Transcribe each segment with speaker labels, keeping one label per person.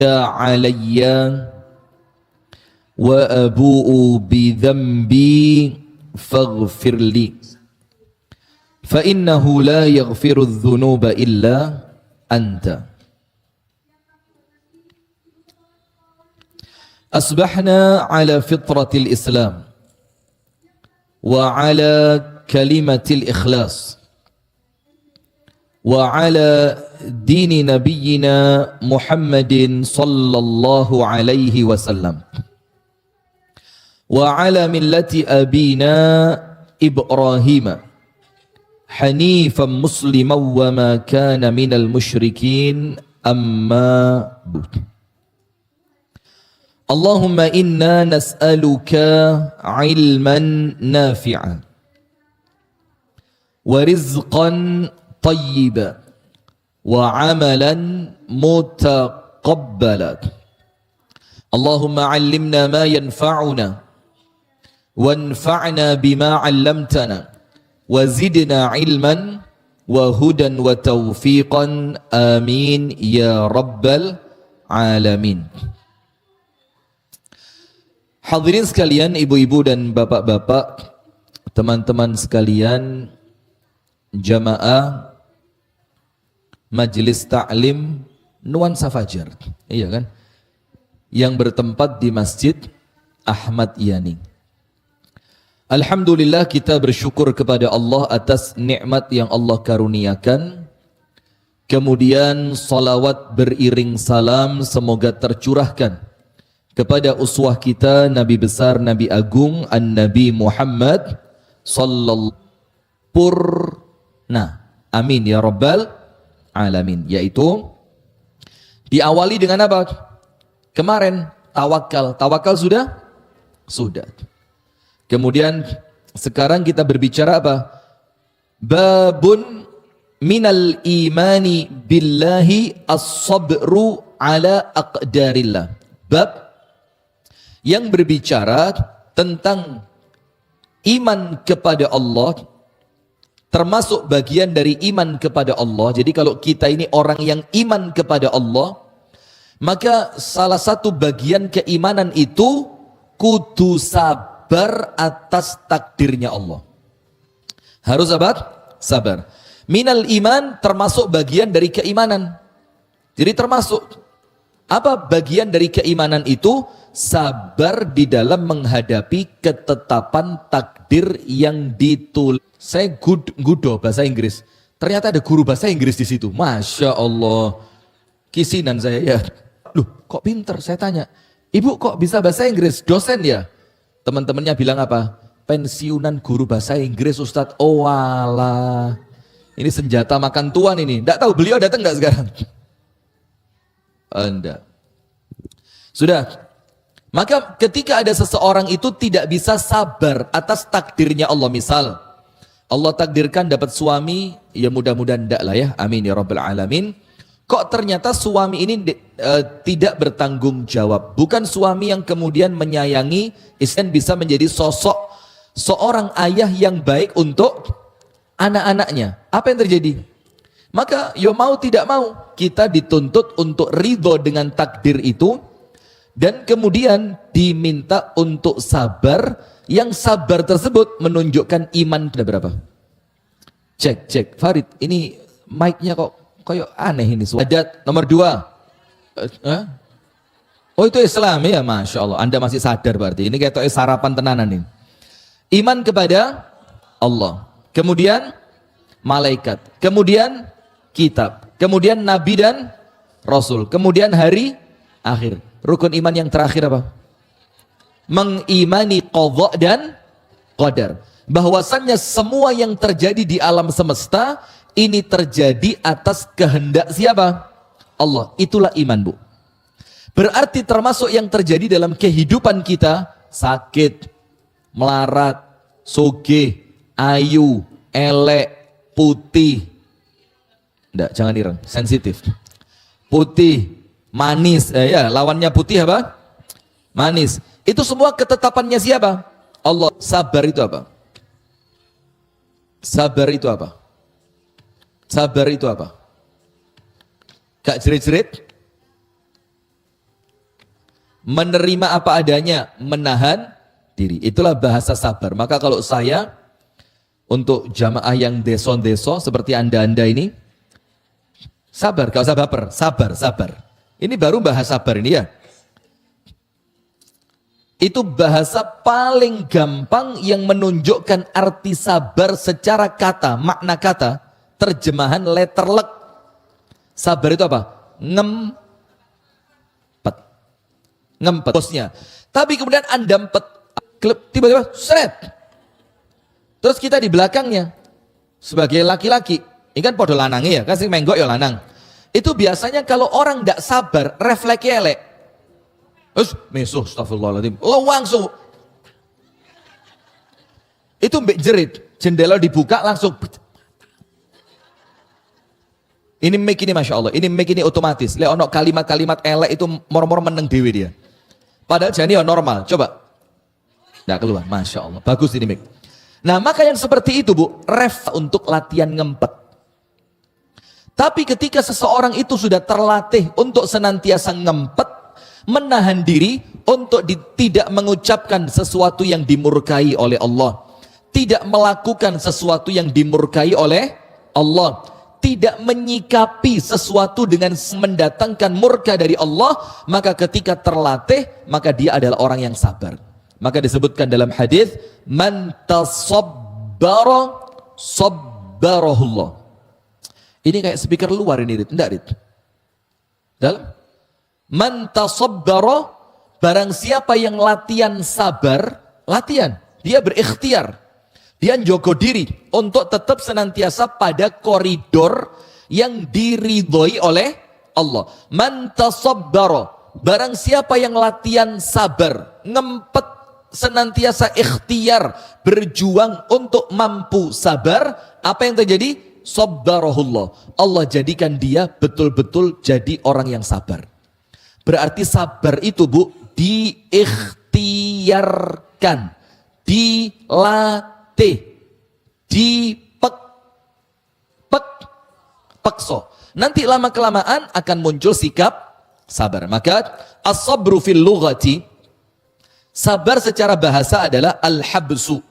Speaker 1: علي وأبوء بذنبي فاغفر لي فإنه لا يغفر الذنوب إلا أنت. أصبحنا على فطرة الإسلام وعلى كلمة الإخلاص وعلى دين نبينا محمد صلى الله عليه وسلم وعلى ملة أبينا إبراهيم حنيفا مسلما وما كان من المشركين أما بعد. اللهم إنا نسألك علما نافعا ورزقا طيبا وعملا متقبلا. اللهم علمنا ما ينفعنا وانفعنا بما علمتنا وزدنا علما وهدى وتوفيقا آمين يا رب العالمين. Hadirin sekalian, ibu-ibu dan bapak-bapak, teman-teman sekalian, jamaah Majelis Ta'lim Nuansa Fajar, iya kan? Yang bertempat di Masjid Ahmad Yani. Alhamdulillah, kita bersyukur kepada Allah atas nikmat yang Allah karuniakan. Kemudian salawat beriring salam semoga tercurahkan kepada uswah kita, Nabi besar, Nabi agung, An-Nabi Muhammad sallallahu purna. Amin ya rabbal alamin. Yaitu diawali dengan apa? Kemarin tawakal. Tawakal sudah? Sudah. Kemudian sekarang kita berbicara apa? Babun minal imani billahi as-sabru ala aqdarillah. Bab yang berbicara tentang iman kepada Allah, termasuk bagian dari iman kepada Allah. Jadi kalau kita ini orang yang iman kepada Allah, maka salah satu bagian keimanan itu kudu sabar atas takdirnya Allah. Harus sabar. Minal iman termasuk bagian dari keimanan. Jadi termasuk apa bagian dari keimanan itu? Sabar di dalam menghadapi ketetapan takdir yang ditulis. Saya gudo bahasa Inggris. Ternyata ada guru bahasa Inggris di situ. Masya Allah. Kisinan saya ya. Loh, kok pinter? Saya tanya. Ibu kok bisa bahasa Inggris? Dosen ya? Teman-temannya bilang apa? Pensiunan guru bahasa Inggris, Ustadz. Oh alah. Ini senjata makan tuan ini. Nggak tahu beliau datang nggak sekarang? Enggak. Sudah. Maka ketika ada seseorang itu tidak bisa sabar atas takdirnya Allah. Misal, Allah takdirkan dapat suami, ya mudah-mudahan enggak lah ya. Amin ya rabbal alamin. Kok ternyata suami ini tidak bertanggung jawab. Bukan suami yang kemudian menyayangi, istri bisa menjadi sosok seorang ayah yang baik untuk anak-anaknya. Apa yang terjadi? Maka ya mau tidak mau, kita dituntut untuk ridho dengan takdir itu. Dan kemudian diminta untuk sabar. Yang sabar tersebut menunjukkan iman ada berapa? Cek. Farid, ini mic-nya kok kayak aneh ini. Adat nomor 2. Oh itu Islam ya, Masya Allah. Anda masih sadar berarti. Ini kayak sarapan tenanan ini. Iman kepada Allah. Kemudian malaikat. Kemudian kitab. Kemudian Nabi dan Rasul. Kemudian hari akhir. Rukun iman yang terakhir apa? Mengimani qadha dan qadar. Bahwasannya semua yang terjadi di alam semesta ini terjadi atas kehendak siapa? Allah. Itulah iman, Bu. Berarti termasuk yang terjadi dalam kehidupan kita, sakit, melarat, sugih, ayu, elek, putih. Enggak, jangan ireng, sensitif. Putih, manis, ya lawannya putih apa? Manis. Itu semua ketetapannya siapa? Allah. Sabar itu apa? Sabar itu apa? Sabar itu apa? Gak jerit-jerit? menerima apa adanya, menahan diri. Itulah bahasa sabar. Maka kalau saya, untuk jamaah yang deso-deso seperti anda ini, sabar, gak usah baper, sabar. Ini baru bahasa sabar ini ya. Itu bahasa paling gampang yang menunjukkan arti sabar secara kata, makna kata, terjemahan letterlek. Sabar itu apa? Ngempet bosnya. Tapi kemudian anda empet, tiba-tiba seret. Terus kita di belakangnya sebagai laki-laki, ini kan podo lanangnya ya, kasih menggok ya lanang. Itu biasanya kalau orang tidak sabar, refleksnya elek. Terus mesuh, astagfirullahaladzim, langsung. Itu mbek jerit, jendela dibuka langsung. Ini mic ini Masya Allah, ini mic ini otomatis. Lihat ono kalimat-kalimat elek itu mor-mor meneng dewi dia. Padahal jadi normal, coba. Nggak keluar, Masya Allah, bagus ini mic. Nah maka yang seperti itu bu, ref untuk latihan ngempet. Tapi ketika seseorang itu sudah terlatih untuk senantiasa ngempet, menahan diri untuk tidak mengucapkan sesuatu yang dimurkai oleh Allah, tidak melakukan sesuatu yang dimurkai oleh Allah, tidak menyikapi sesuatu dengan mendatangkan murka dari Allah, maka ketika terlatih, maka dia adalah orang yang sabar. Maka disebutkan dalam hadis, man tasabbara sabbarahullah. Ini kayak speaker luar ini, Rit. Enggak, Rit? Dalam man tasabbara, barang siapa yang latihan sabar, latihan, dia berikhtiar, dia njogo diri untuk tetap senantiasa pada koridor yang diridhoi oleh Allah. Man tasabbara, barang siapa yang latihan sabar, ngempet, senantiasa ikhtiar, berjuang untuk mampu sabar, apa yang terjadi? Sabbarahullah, Allah jadikan dia betul-betul jadi orang yang sabar. Berarti sabar itu bu, diikhtiarkan, dilatih, pakso. Nanti lama-kelamaan akan muncul sikap sabar. Maka as-sabru fil lughati, sabar secara bahasa adalah al-habsu.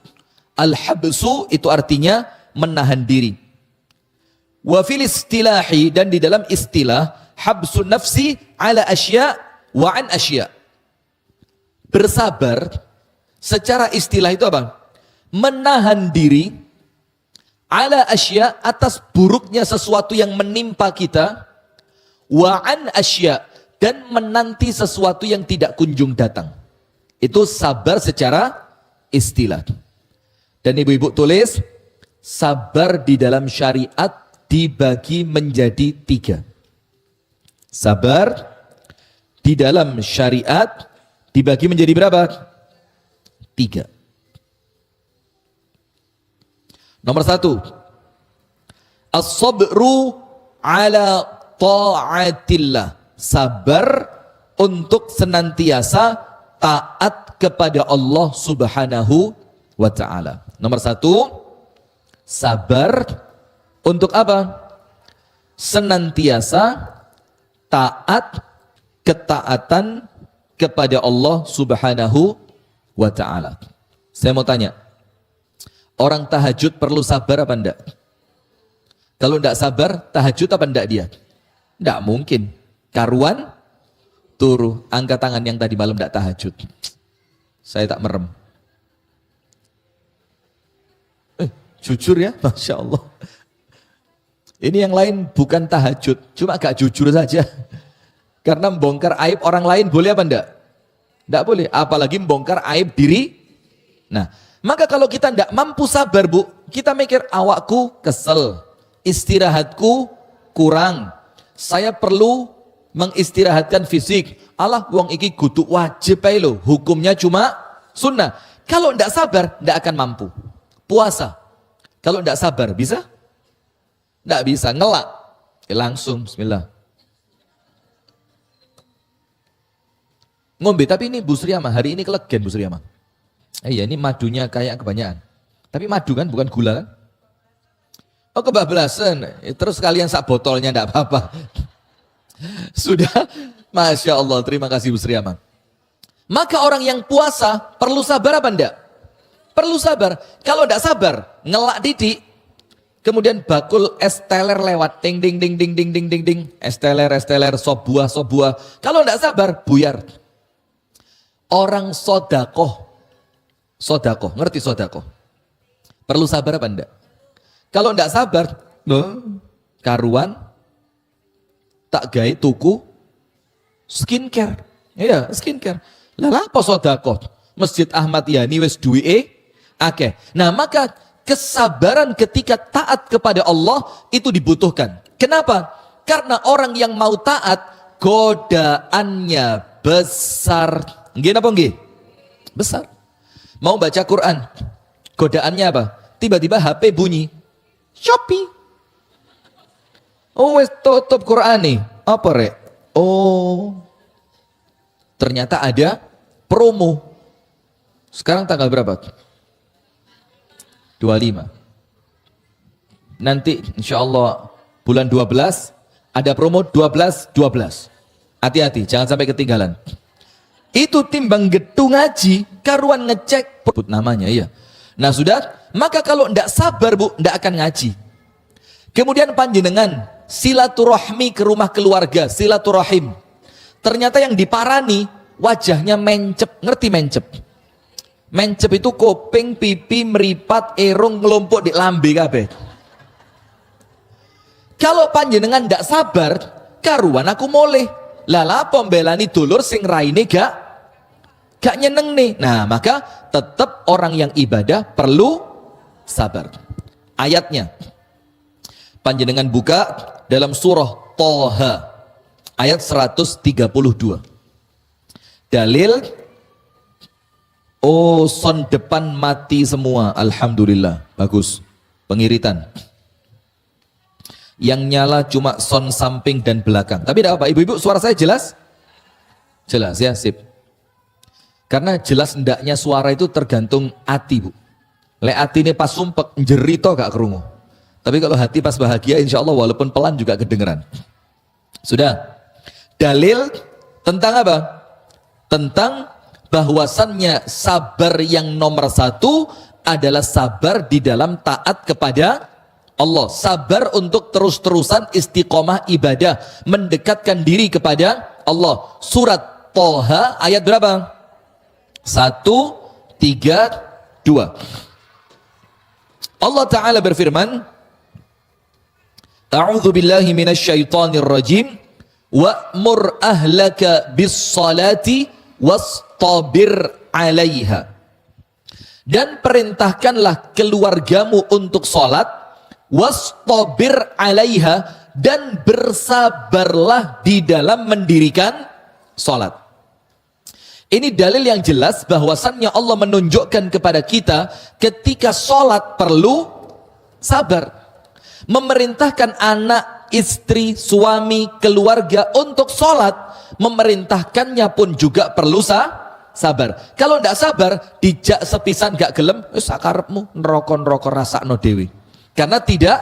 Speaker 1: Al-habsu itu artinya menahan diri. Wa fil istilahi, dan di dalam istilah, habsun nafsi ala asya wa an asya. Bersabar secara istilah itu apa? Menahan diri ala asya, atas buruknya sesuatu yang menimpa kita, wa an asya, dan menanti sesuatu yang tidak kunjung datang. Itu sabar secara istilah. Dan ibu-ibu tulis, sabar di dalam syariat dibagi menjadi 3. Sabar di dalam syariat dibagi menjadi berapa? 3. Nomor 1, as-sabru ala ta'atillah, sabar untuk senantiasa taat kepada Allah Subhanahu wa ta'ala. Nomor 1, sabar untuk apa? Senantiasa taat, ketaatan kepada Allah Subhanahu wa ta'ala. Saya mau tanya, orang tahajud perlu sabar apa enggak? Kalau enggak sabar, tahajud apa enggak dia? Enggak mungkin. Karuan, turu. Angkat tangan yang tadi malam enggak tahajud. Saya tak merem. Jujur ya, Masya Allah. Ini yang lain bukan tahajud, cuma agak jujur saja. Karena membongkar aib orang lain boleh apa enggak? Enggak boleh, apalagi membongkar aib diri. Nah, maka kalau kita enggak mampu sabar bu, kita mikir awakku kesel, istirahatku kurang, saya perlu mengistirahatkan fisik. Allah, wong iki kudu wajib ae lho, hukumnya cuma sunnah. Kalau enggak sabar, enggak akan mampu. Puasa, kalau enggak sabar, bisa? Enggak bisa, ngelak. Langsung, bismillah. Ngombe, tapi ini Bu Sriyama, hari ini kelegen Bu Sriyama. Iya, ini madunya kayak kebanyakan. Tapi madu kan, bukan gula kan? Oh kebablasan, terus kalian sak botolnya enggak apa-apa. Sudah, Masya Allah, terima kasih Bu Sriyama. Maka orang yang puasa perlu sabar apa enggak? Perlu sabar. Kalau enggak sabar, ngelak didik, kemudian bakul es teler lewat, ting ding ding ding ding ding ding ding, es teler sop buah. Kalau enggak sabar, buyar. Orang sodakoh, ngerti sodakoh? Perlu sabar apa enggak? Kalau enggak sabar, karuan, tak gawe tuku skincare. Iya, skincare. Lah apa sodakoh? Masjid Ahmad Yani wis duwike akeh. Nah, maka kesabaran ketika taat kepada Allah itu dibutuhkan. Kenapa? Karena orang yang mau taat godaannya besar. Nggih napa nggih? Besar. Mau baca Quran, godaannya apa? Tiba-tiba HP bunyi. Shopee. Oh, wis tutup Quran nih. Apa rek? Oh. Ternyata ada promo. Sekarang tanggal berapa? 25. Nanti insya Allah bulan 12 ada promo 12. Hati-hati, jangan sampai ketinggalan. Itu timbang gedung ngaji, karuan ngecek put namanya ya. Nah sudah, maka kalau ndak sabar Bu, ndak akan ngaji. Kemudian panjenengan silaturahmi ke rumah keluarga, silaturahim. Ternyata yang diparani wajahnya mencep, ngerti mencep? Mencep itu kuping, pipi, meripat, erung, ngelompok di lambe kabeh. Kalau panjenengan ndak sabar, karuan aku moleh. Lala pembelani dulur sing raine gak nyeneng nih. Nah, maka tetap orang yang ibadah perlu sabar. Ayatnya panjenengan buka dalam surah Thaha ayat 132. Dalil, oh son depan mati semua, alhamdulillah, bagus, pengiritan. Yang nyala cuma son samping dan belakang. Tapi tidak apa, ibu-ibu suara saya jelas? Jelas ya, sip. Karena jelas ndaknya suara itu tergantung hati Bu. Le hati ini pas sumpek, jerito gak kerungu. Tapi kalau hati pas bahagia insya Allah walaupun pelan juga kedengeran. Sudah. Dalil tentang apa? Tentang bahwasannya sabar yang nomor satu adalah sabar di dalam taat kepada Allah. Sabar untuk terus-terusan istiqomah ibadah, mendekatkan diri kepada Allah. Surat Thaha ayat berapa? 1, 3, 2. Allah Ta'ala berfirman, A'udzu billahi minasyaitonir rajim, wa'mur ahlaka bis salati wastabir 'alaiha. Dan perintahkanlah keluargamu untuk salat, wastabir 'alaiha, dan bersabarlah di dalam mendirikan salat. Ini dalil yang jelas bahwasannya Allah menunjukkan kepada kita ketika salat perlu sabar. Memerintahkan anak, istri, suami, keluarga untuk salat, memerintahkannya pun juga perlu sabar. Kalau tidak sabar, dijak sepisan gak gelem, wis sakarepmu neraka-neraka rasakno dewi. Karena tidak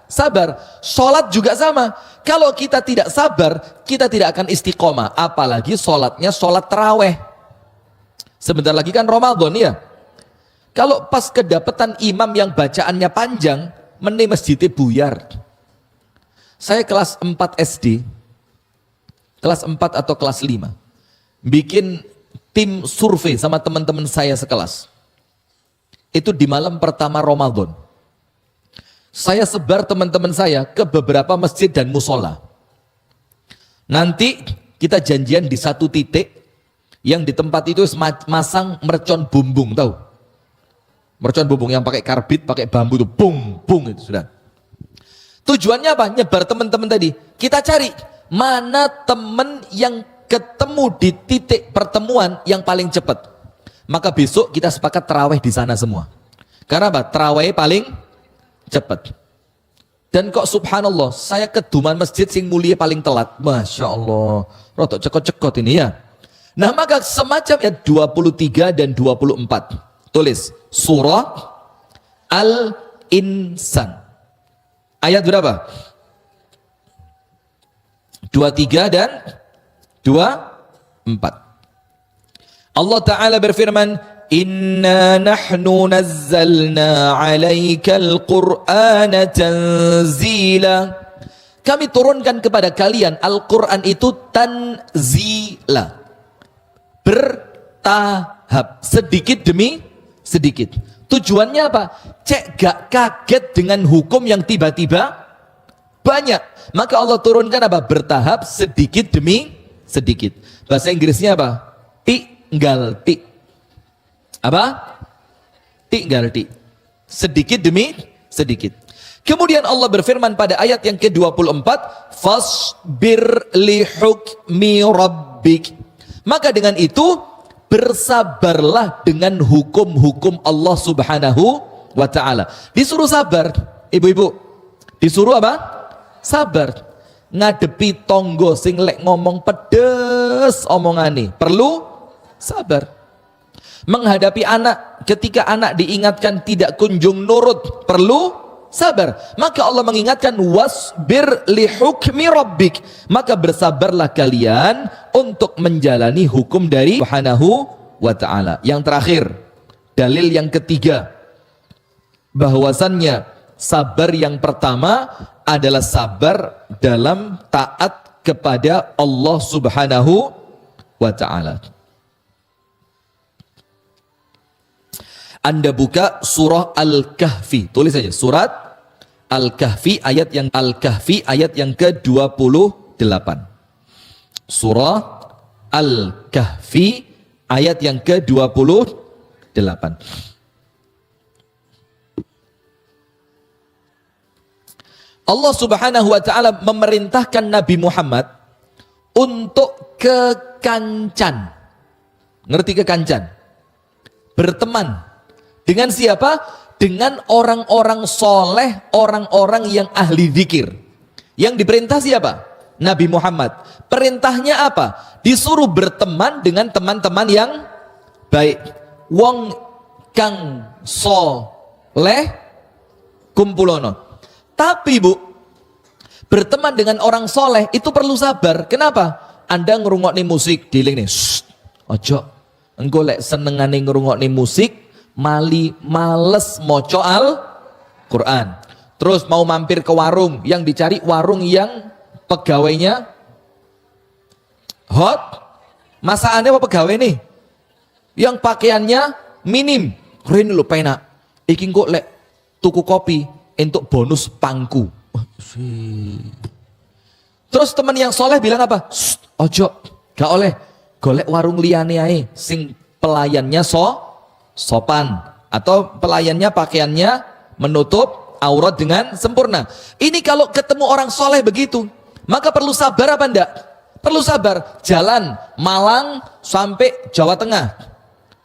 Speaker 1: sabar. Sholat juga sama. Kalau kita tidak sabar, kita tidak akan istiqomah. Apalagi sholatnya sholat taraweh. Sebentar lagi kan Ramadan ya. Kalau pas kedapatan imam yang bacaannya panjang, meni masjidnya buyar. Saya kelas 4 SD, kelas 4 atau kelas 5, bikin tim survei sama teman-teman saya sekelas. Itu di malam pertama Ramadan. Saya sebar teman-teman saya ke beberapa masjid dan musola. Nanti kita janjian di satu titik yang di tempat itu masang mercon bumbung, tahu? Mercon bumbung yang pakai karbit, pakai bambu itu, bung, bung itu sudah. Tujuannya apa? Nyebar teman-teman tadi. Kita cari mana teman yang ketemu di titik pertemuan yang paling cepat. Maka besok kita sepakat terawih di sana semua. Karena apa? Terawih paling cepat. Dan kok subhanallah, saya keduman masjid sing mulia paling telat. Masya Allah, rotok cekot-cekot ini ya. Nah maka semacam ayat 23 dan 24. Tulis, surah Al-Insan. Ayat berapa? 23 dan 24. Allah Ta'ala berfirman, Inna nahnu nazzalna alaikal qur'ana tanzila. Kami turunkan kepada kalian Al-Quran itu tanzila, bertahap, sedikit demi sedikit. Tujuannya apa? Cek gak kaget dengan hukum yang tiba-tiba banyak. Maka Allah turunkan apa? Bertahap, sedikit demi sedikit. Bahasa Inggrisnya apa? Tinggal tik. Apa? Tinggal tik. Sedikit demi sedikit. Kemudian Allah berfirman pada ayat yang ke-24, fasbir li hukmi rabbik. Maka dengan itu bersabarlah dengan hukum-hukum Allah Subhanahu wa taala. Disuruh sabar, ibu-ibu. Disuruh apa? Sabar. Ngadepi tonggo sing lek ngomong pedes omongane, perlu sabar. Menghadapi anak ketika anak diingatkan tidak kunjung nurut, perlu sabar. Maka Allah mengingatkan wasbir li hukmi rabbik. Maka bersabarlah kalian untuk menjalani hukum dari Subhanahu wa ta'ala. Yang terakhir, dalil yang ketiga, bahwasannya sabar yang pertama adalah sabar dalam taat kepada Allah Subhanahu wa ta'ala. Anda buka surah Al-Kahfi, tulis saja surat Al-Kahfi ayat yang ke-28. Surah Al-Kahfi ayat yang ke-28. Allah Subhanahu wa taala memerintahkan Nabi Muhammad untuk ke Kancan. Ngerti ke Kancan? Berteman. Dengan siapa? Dengan orang-orang soleh, orang-orang yang ahli zikir. Yang diperintah siapa? Nabi Muhammad. Perintahnya apa? Disuruh berteman dengan teman-teman yang baik. Wong kang soleh kumpulono. Tapi bu, berteman dengan orang soleh itu perlu sabar. Kenapa? Anda ngerungokne musik, diling nih. Ojo, engko lek senengane ngerungokne musik, males moco Al-Quran. Terus mau mampir ke warung, yang dicari warung yang pegawainya hot. Masakannya apa pegawai nih? Yang pakaiannya minim. Keren lho penak. Iki kok lek tuku kopi untuk bonus pangku. Terus teman yang soleh bilang apa? Ojo, gak oleh. Golek warung liyane ae sing pelayannya sopan, atau pelayannya pakaiannya menutup aurat dengan sempurna. Ini kalau ketemu orang soleh begitu, maka perlu sabar apa enggak? Perlu sabar. Jalan Malang sampai Jawa Tengah,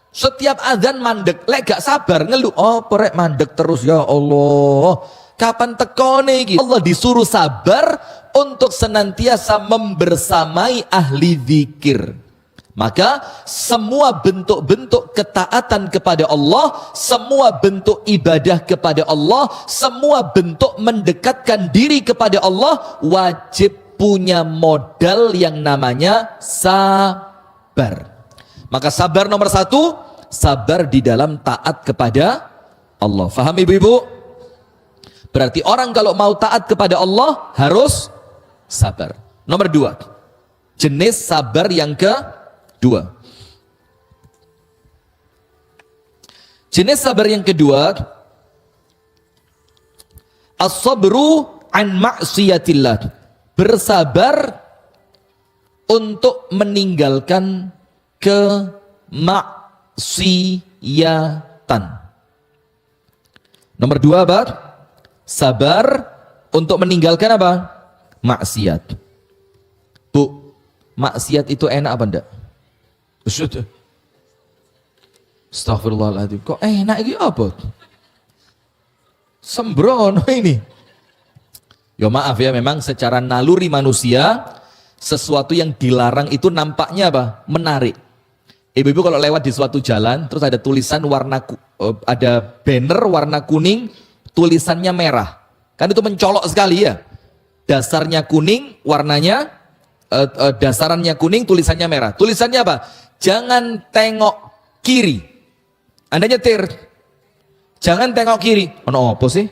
Speaker 1: setiap azan mandek, lek gak sabar ngeluh, oh perek mandek terus, ya Allah kapan tekone iki? Allah disuruh sabar untuk senantiasa membersamai ahli zikir. Maka semua bentuk-bentuk ketaatan kepada Allah, semua bentuk ibadah kepada Allah, semua bentuk mendekatkan diri kepada Allah wajib punya modal yang namanya sabar. Maka sabar nomor satu, sabar di dalam taat kepada Allah. Faham ibu-ibu? Berarti orang kalau mau taat kepada Allah harus sabar. Nomor dua, jenis sabar yang kedua. Jenis sabar yang kedua, as-sabru an ma'siyatillah. Bersabar untuk meninggalkan kemaksiatan. Nomor dua apa? Sabar untuk meninggalkan apa? Maksiat. Bu, maksiat itu enak apa enggak? Sudah. Astagfirullahaladzim. Kok enak ini apa? Sembrono ini. Ya maaf ya, memang secara naluri manusia sesuatu yang dilarang itu nampaknya apa? Menarik. Ibu-ibu kalau lewat di suatu jalan terus ada tulisan ada banner warna kuning, tulisannya merah. Kan itu mencolok sekali ya. Dasarnya kuning, warnanya dasarannya kuning, tulisannya merah. Tulisannya apa? jangan tengok kiri. Anda nyetir, jangan tengok kiri. Ono apa sih?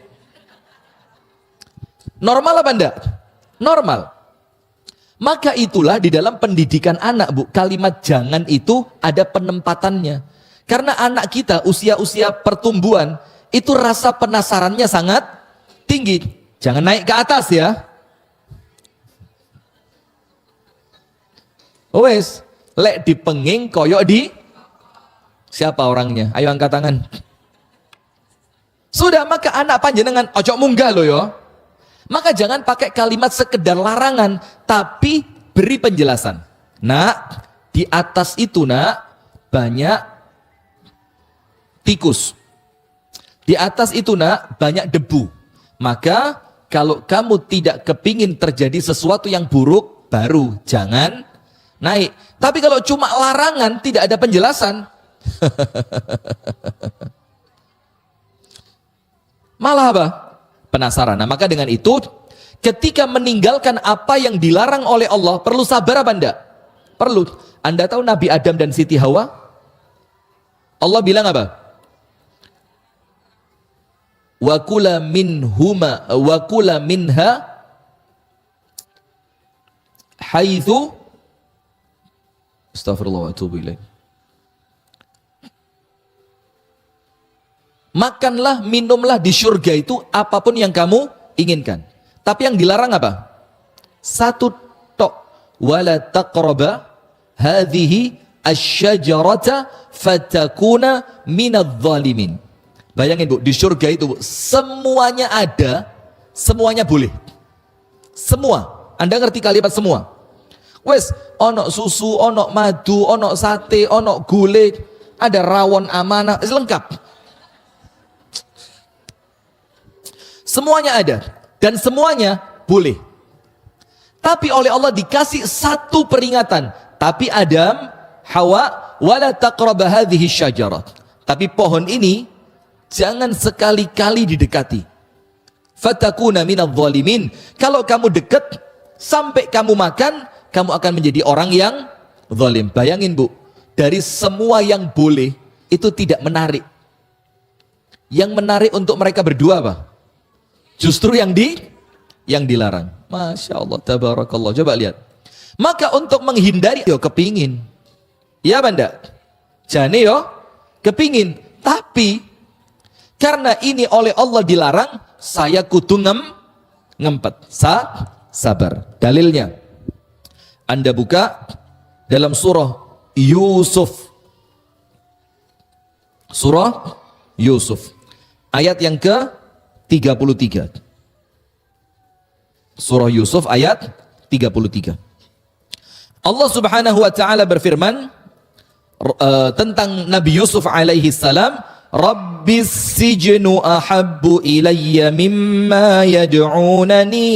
Speaker 1: Normal apa enggak? Normal. Maka itulah di dalam pendidikan anak, Bu, kalimat jangan itu ada penempatannya. Karena anak kita usia-usia pertumbuhan itu rasa penasarannya sangat tinggi. Jangan naik ke atas ya. Wes, lek dipenging koyok di siapa orangnya? Ayo angkat tangan. Sudah, maka anak panjenengan ojo munggah loh yo. Maka jangan pakai kalimat sekedar larangan, tapi beri penjelasan. Nak, di atas itu nak banyak tikus. Di atas itu nak banyak debu. Maka kalau kamu tidak kepingin terjadi sesuatu yang buruk, baru jangan naik. Tapi kalau cuma larangan, tidak ada penjelasan, malah apa? Penasaran. Nah, maka dengan itu, ketika meninggalkan apa yang dilarang oleh Allah, perlu sabar apa enggak? Perlu. Anda tahu Nabi Adam dan Siti Hawa? Allah bilang apa? Wa kula minhuma wa kula minha haitsu Astaghfirullah wa atubu ilaih. Makanlah, minumlah di surga itu apapun yang kamu inginkan. Tapi yang dilarang apa? Satu tok. Wala taqraba hadhihi asyajarata fatakuna minadh dhalimin. Bayangin Bu, di surga itu Bu, semuanya ada, semuanya boleh. Semua. Anda ngerti kalimat semua? Wes, ono susu, ono madu, ono sate, ono gulai, ada rawon amanah, lengkap. Semuanya ada dan semuanya boleh. Tapi oleh Allah dikasih satu peringatan. Tapi Adam, Hawa, wala taqraba hadhihi syajarah. Tapi pohon ini jangan sekali-kali didekati. Fatakuna minadh dhalimin. Kalau kamu dekat sampai kamu makan, kamu akan menjadi orang yang zalim. Bayangin Bu, dari semua yang boleh itu tidak menarik. Yang menarik untuk mereka berdua apa? Justru yang dilarang. Masya Allah, tabarakallah. Coba lihat. Maka untuk menghindari, yo kepingin. Ya banda? Jane yo kepingin. Tapi karena ini oleh Allah dilarang, saya kudu ngempet. Sabar. Dalilnya, Anda buka dalam surah Yusuf. Surah Yusuf. Ayat yang ke-33. Surah Yusuf ayat 33. Allah Subhanahu wa taala berfirman tentang Nabi Yusuf alaihi salam, Rabbis sijnu ahabbu ilayya mimma yad'unani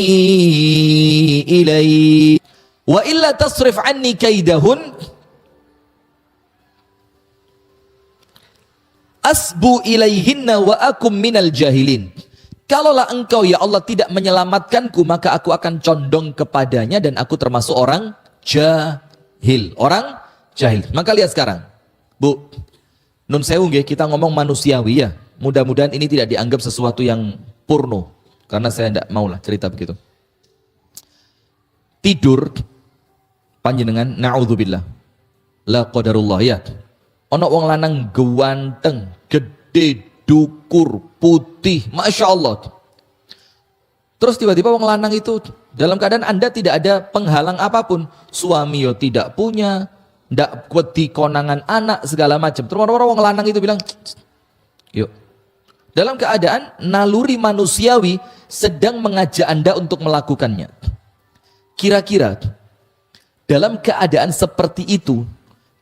Speaker 1: ilaihi wa illa tasrif anni kaidahun asbu ilaihinna wa akum minal jahilin. Kalaulah engkau ya Allah tidak menyelamatkanku, maka aku akan condong kepadanya dan aku termasuk orang jahil. Orang jahil. Maka lihat sekarang, Bu, nun sewu nggih, kita ngomong manusiawi ya. Mudah-mudahan ini tidak dianggap sesuatu yang purno, karena saya tidak maulah cerita begitu. Tidur panjenengan, na'udzubillah, la qadarullah ya. Ono wong lanang ganteng, gede, dukur, putih, Masya Allah. Terus tiba-tiba wong lanang itu dalam keadaan Anda tidak ada penghalang apapun. Suami yo tidak punya, ndak wedi konangan anak, segala macam. Terus orang wong lanang itu bilang, yuk. Dalam keadaan naluri manusiawi sedang mengajak Anda untuk melakukannya. Kira-kira dalam keadaan seperti itu,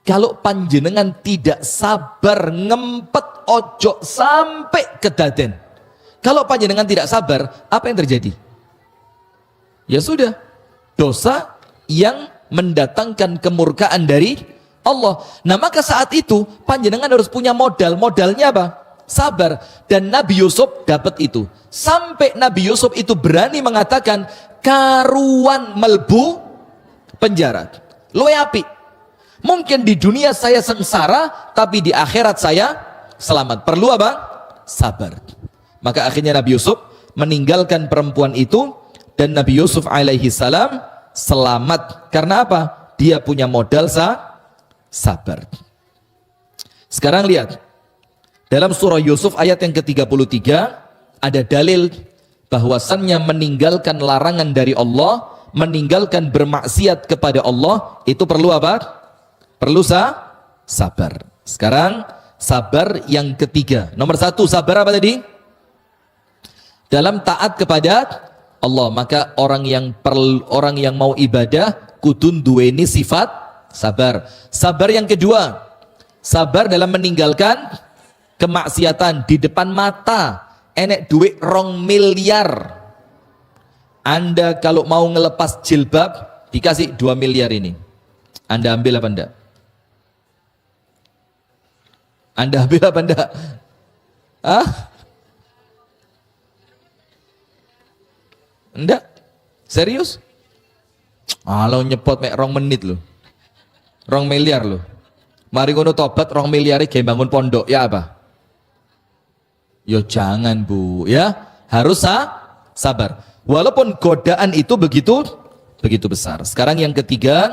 Speaker 1: kalau panjenengan tidak sabar ngempet ojo sampai ke daden. Kalau panjenengan tidak sabar, apa yang terjadi? Ya sudah, dosa yang mendatangkan kemurkaan dari Allah. Nah maka saat itu panjenengan harus punya modal. Modalnya apa? Sabar. Dan Nabi Yusuf dapat itu. Sampai Nabi Yusuf itu berani mengatakan karuan melbu penjara. Luwe api. Mungkin di dunia saya sengsara, tapi di akhirat saya selamat. Perlu apa? Sabar. Maka akhirnya Nabi Yusuf meninggalkan perempuan itu, dan Nabi Yusuf alaihi salam selamat. Karena apa? Dia punya modal sabar. Sekarang lihat, dalam surah Yusuf ayat yang ke-33 ada dalil bahwasannya meninggalkan larangan dari Allah, meninggalkan bermaksiat kepada Allah, itu perlu apa? Perlu sabar. Sekarang sabar yang ketiga. Nomor satu, sabar apa tadi? Dalam taat kepada Allah. Maka orang yang mau ibadah kudun duweni sifat sabar. Sabar yang kedua, sabar dalam meninggalkan kemaksiatan. Di depan mata enek duit 2 miliar. Anda kalau mau ngelepas jilbab dikasih 2 miliar ini, Anda ambil apa enggak? Anda ambil apa enggak? Hah? Enggak? Serius? Kalau nyepot mek 2 menit loh, 2 miliar loh. Mari ngono tobat 2 miliar iki bangun pondok ya apa? Yo jangan Bu, ya harus sabar. Walaupun godaan itu begitu besar. Sekarang yang ketiga,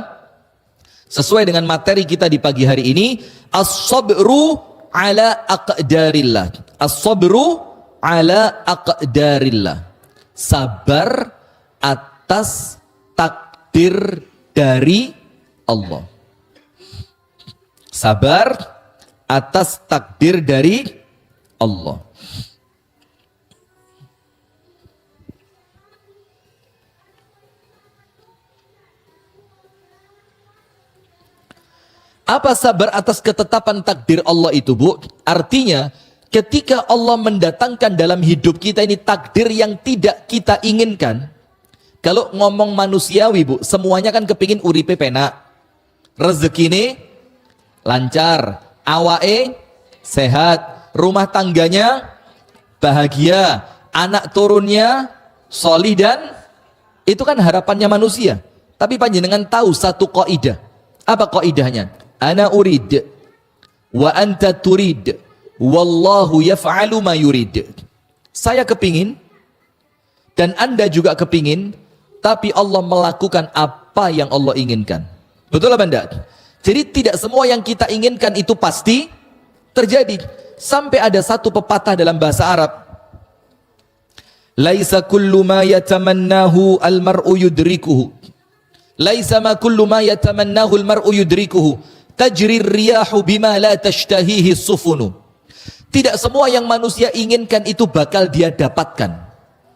Speaker 1: sesuai dengan materi kita di pagi hari ini, as-sabru ala aqdarillah. As-sabru ala aqdarillah. Sabar atas takdir dari Allah. Sabar atas takdir dari Allah. Apa sabar atas ketetapan takdir Allah itu, Bu? Artinya, ketika Allah mendatangkan dalam hidup kita ini takdir yang tidak kita inginkan. Kalau ngomong manusiawi, Bu, semuanya kan kepingin uripe penak, rezekine lancar, awake sehat, rumah tangganya bahagia, anak turunnya solih, dan itu kan harapannya manusia. Tapi panjenengan tahu satu kaidah. Apa kaidahnya? Ana urid wa anta turid wallahu yaf'alu ma yurid. Saya kepingin dan Anda juga kepingin, tapi Allah melakukan apa yang Allah inginkan. Betul apa enggak? Jadi tidak semua yang kita inginkan itu pasti terjadi. Sampai ada satu pepatah dalam bahasa Arab, laisa kullu ma yatamannahu al-mar'u yudrikuhu. Laisa ma kullu ma yatamannahu al-mar'u yudrikuhu. Tajrir riyahu bima la tashtahihi sufunu. Tidak semua yang manusia inginkan itu bakal dia dapatkan.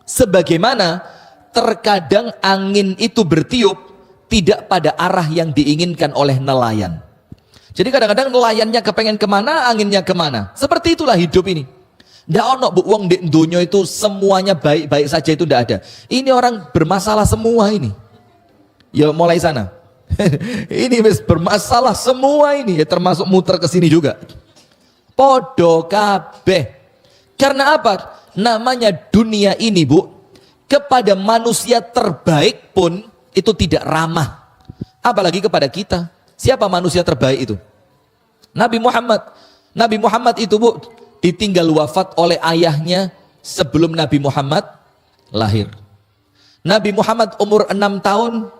Speaker 1: Sebagaimana terkadang angin itu bertiup tidak pada arah yang diinginkan oleh nelayan. Jadi kadang-kadang nelayannya kepengen kemana, anginnya kemana. Seperti itulah hidup ini. Nggak ono Bu wong di dunia itu semuanya baik-baik saja, itu nggak ada. Ini orang bermasalah semua ini. Ya mulai sana. Ini bermasalah semua ini, ya termasuk muter ke sini juga. Podo kabeh. Karena apa? Namanya dunia ini, Bu, kepada manusia terbaik pun itu tidak ramah. Apalagi kepada kita. Siapa manusia terbaik itu? Nabi Muhammad. Nabi Muhammad itu, Bu, ditinggal wafat oleh ayahnya sebelum Nabi Muhammad lahir. Nabi Muhammad umur 6 tahun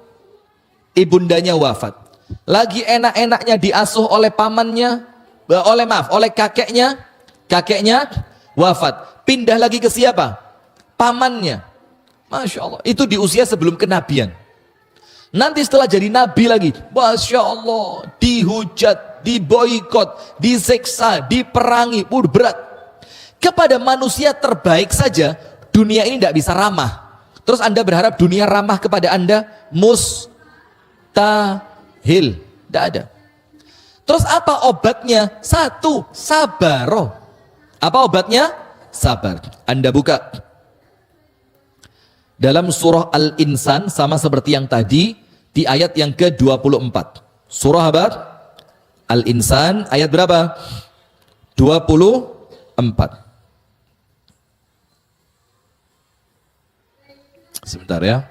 Speaker 1: ibundanya wafat. Lagi enak-enaknya diasuh oleh pamannya, oleh kakeknya wafat. Pindah lagi ke siapa? Pamannya. Masya Allah, itu di usia sebelum kenabian. Nanti setelah jadi nabi lagi, Masya Allah, dihujat, diboikot, diseksa, diperangi, berat. Kepada manusia terbaik saja, dunia ini tidak bisa ramah. Terus Anda berharap dunia ramah kepada Anda? Mustahil, tidak ada. Terus apa obatnya? Satu, sabaro. Apa obatnya? Sabar. Anda buka dalam surah Al-Insan, sama seperti yang tadi, di ayat yang ke-24. Surah apa? Al-Insan, ayat berapa? 24. Sebentar ya.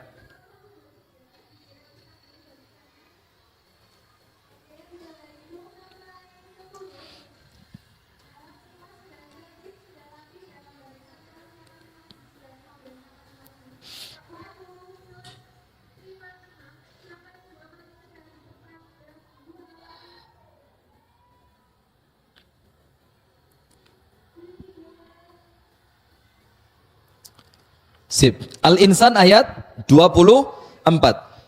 Speaker 1: Sip. Al-Insan ayat 24.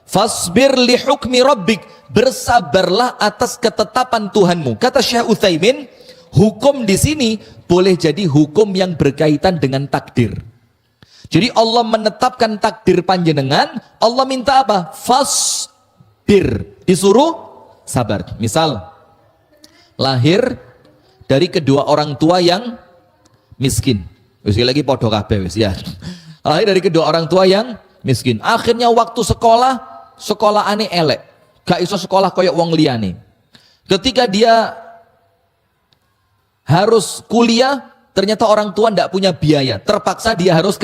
Speaker 1: Fasbir li hukmi rabbik, bersabarlah atas ketetapan Tuhanmu. Kata Syekh Utsaimin, hukum di sini boleh jadi hukum yang berkaitan dengan takdir. Jadi Allah menetapkan takdir panjenengan, Allah minta apa? Fasbir, disuruh sabar. Misal, lahir dari kedua orang tua yang miskin. Wis lagi podo kabeh wis ya. Lahir dari kedua orang tua yang miskin. Akhirnya waktu sekolah aneh elek. Gak iso sekolah koyok wong liyane. Ketika dia harus kuliah, ternyata orang tua ndak punya biaya. Terpaksa dia harus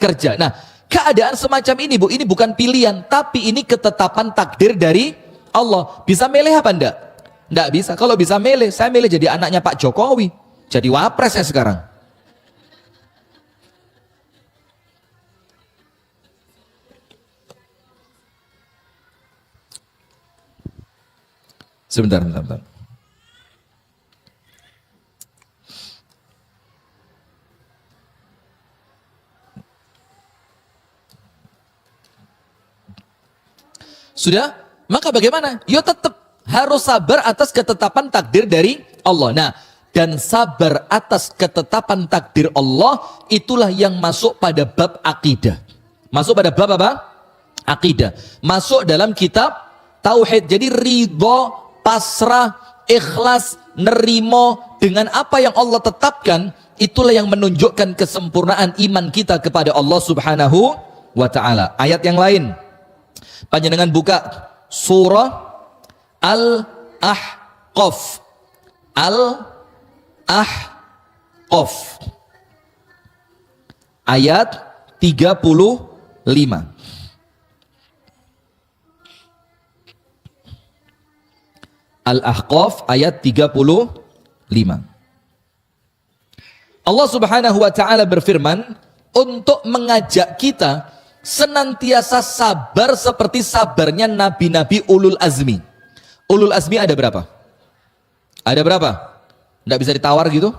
Speaker 1: kerja. Nah, keadaan semacam ini, Bu, ini bukan pilihan, tapi ini ketetapan takdir dari Allah. Bisa milih apa ndak? Ndak bisa. Kalau bisa milih, saya milih jadi anaknya Pak Jokowi. Jadi wapres saya sekarang. Sebentar. Sudah? Maka bagaimana? Ya tetap harus sabar atas ketetapan takdir dari Allah. Nah, dan sabar atas ketetapan takdir Allah, itulah yang masuk pada bab akidah. Masuk pada bab apa? Akidah. Masuk dalam kitab Tauhid. Jadi ridho, pasrah, ikhlas, nerimo dengan apa yang Allah tetapkan, itulah yang menunjukkan kesempurnaan iman kita kepada Allah Subhanahu wa ta'ala. Ayat yang lain, panjenengan buka surah Al-Ahqaf. Al-Ahqaf ayat 35. Al-Ahqaf ayat 35. Allah Subhanahu wa ta'ala berfirman untuk mengajak kita senantiasa sabar seperti sabarnya nabi-nabi ulul azmi. Ulul azmi ada berapa? Ada berapa? Nggak bisa ditawar gitu?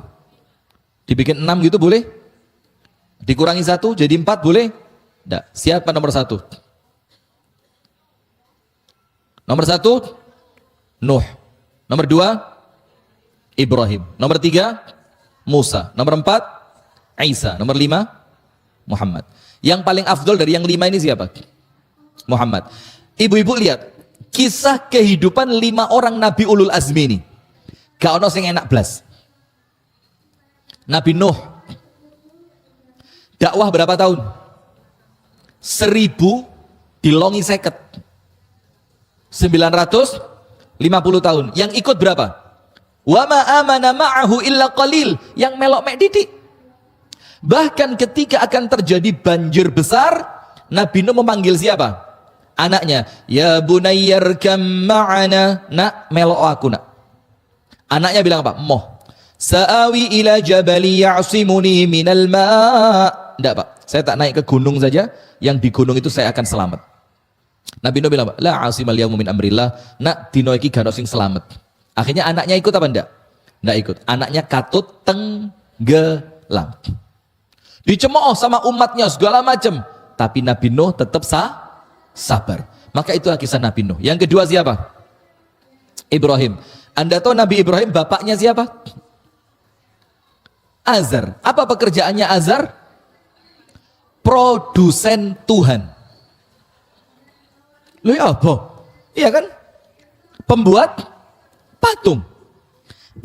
Speaker 1: Dibikin 6 gitu boleh? Dikurangi 1 jadi 4 boleh? Nggak. Siapa nomor 1? Nomor 1 Nuh. Nomor 2 Ibrahim. Nomor 3 Musa. Nomor 4 Isa. Nomor 5 Muhammad. Yang paling afdol dari yang 5 ini siapa? Muhammad. Ibu-ibu lihat kisah kehidupan 5 orang Nabi ulul azmi ini. Gak ono sing enak blas. Nabi Nuh dakwah berapa tahun? 1000 dilongi 950 tahun. Yang ikut berapa? Wa ma amana ma'ahu illa qalil. Yang melok mek didik. Bahkan ketika akan terjadi banjir besar, Nabi Nuh memanggil siapa? Anaknya. Ya bunayyarkam ma'ana. Nak, melok aku nak. Anaknya bilang apa? Moh. Sa'awi ila jabali ya'simuni minal ma'. Enggak Pak, saya tak naik ke gunung saja. Yang di gunung itu saya akan selamat. Nabi Nuh bilang apa? La asimal yawma min amrillah. Nak, dino iki gak ono sing selamat. Akhirnya anaknya ikut apa enggak? Enggak ikut. Anaknya katut tenggelam. Dicemooh sama umatnya segala macam. Tapi Nabi Nuh tetap sabar. Maka itulah kisah Nabi Nuh. Yang kedua siapa? Ibrahim. Anda tahu Nabi Ibrahim bapaknya siapa? Azar. Apa pekerjaannya Azar? Produsen Tuhan. Loh ya apa? Iya kan? Pembuat patung.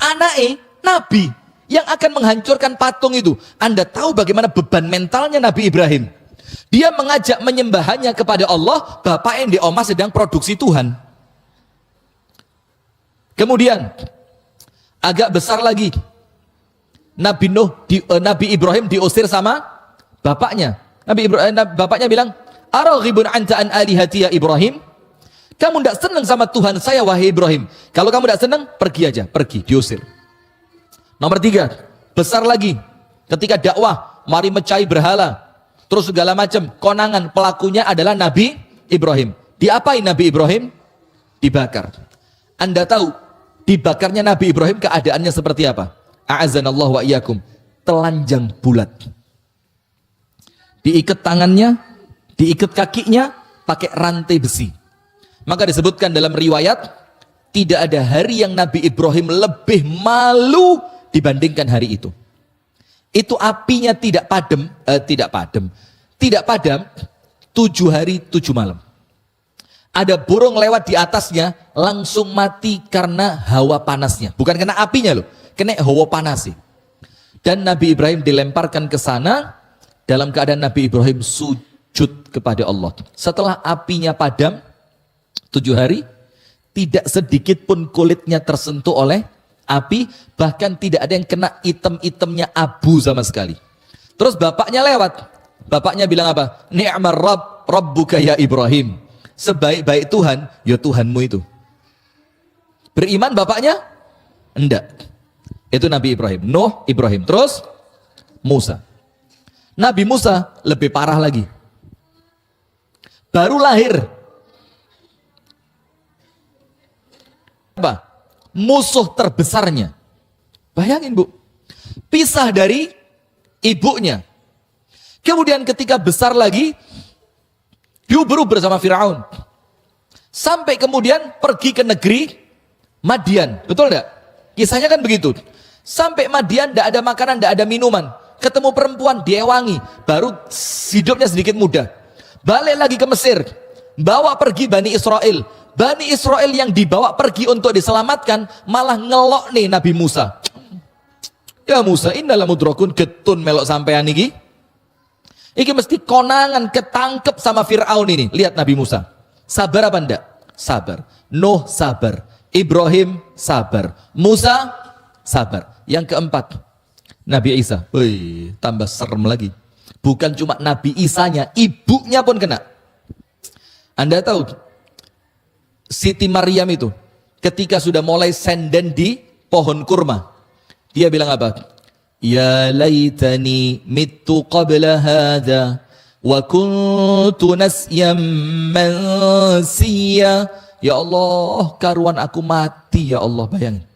Speaker 1: Anaknya Nabi yang akan menghancurkan patung itu. Anda tahu bagaimana beban mentalnya Nabi Ibrahim? Dia mengajak menyembahannya kepada Allah, bapak yang di omah sedang produksi Tuhan. Kemudian agak besar lagi, Nabi Ibrahim diusir sama bapaknya. Bapaknya bilang, "Araghibun anta an alihati ya Ibrahim?" Kamu tidak senang sama Tuhan saya wahai Ibrahim. Kalau kamu tidak senang, pergi aja, pergi, diusir. Nomor 3, besar lagi, ketika dakwah, mari mecahi berhala, terus segala macam, konangan, pelakunya adalah Nabi Ibrahim. Diapain Nabi Ibrahim? Dibakar. Anda tahu, dibakarnya Nabi Ibrahim keadaannya seperti apa? A'azanallahu wa iyyakum, telanjang bulat. diikat tangannya, diikat kakinya pakai rantai besi. Maka disebutkan dalam riwayat, tidak ada hari yang Nabi Ibrahim lebih malu dibandingkan hari itu. Itu apinya tidak padam, tidak padam 7 hari 7 malam. Ada burung lewat di atasnya, langsung mati karena hawa panasnya. Bukan kena apinya loh, kena hawa panasnya. Dan Nabi Ibrahim dilemparkan ke sana, dalam keadaan Nabi Ibrahim sujud kepada Allah. Setelah apinya padam 7 hari, tidak sedikit pun kulitnya tersentuh oleh api, bahkan tidak ada yang kena item-itemnya abu sama sekali. Terus bapaknya lewat, bapaknya bilang apa? Ni'mar rabbuka ya Ibrahim. Sebaik-baik Tuhan, ya Tuhanmu itu. Beriman bapaknya? Enggak. Itu Nabi Ibrahim. Nuh, Ibrahim. Terus Musa. Nabi Musa lebih parah lagi. Baru lahir. Apa? Musuh terbesarnya. Bayangin Bu. Pisah dari ibunya. Kemudian ketika besar lagi, diuber-uber sama Firaun. Sampai kemudian pergi ke negeri Madian. Betul enggak? Kisahnya kan begitu. Sampai Madian tidak ada makanan, tidak ada minuman. Ketemu perempuan, diewangi. Baru hidupnya sedikit mudah. Balik lagi ke Mesir. Bawa pergi Bani Israel. Bani Israel yang dibawa pergi untuk diselamatkan, malah ngelok nih Nabi Musa. Ya Musa, innalah mudrakun, getun melok sampean iki. Iki mesti konangan ketangkep sama Fir'aun ini. Lihat Nabi Musa. Sabar apa enggak? Sabar. Nuh sabar. Ibrahim sabar. Musa sabar. Yang keempat, Nabi Isa. Wih, tambah serem lagi. Bukan cuma Nabi Isanya, ibunya pun kena. Anda tahu, Siti Maryam itu, ketika sudah mulai senden di pohon kurma, dia bilang apa? Ya laitani mittu qabla hadha wa kuntu nasyan mansiya. Ya Allah, karuan aku mati ya Allah, bayangin.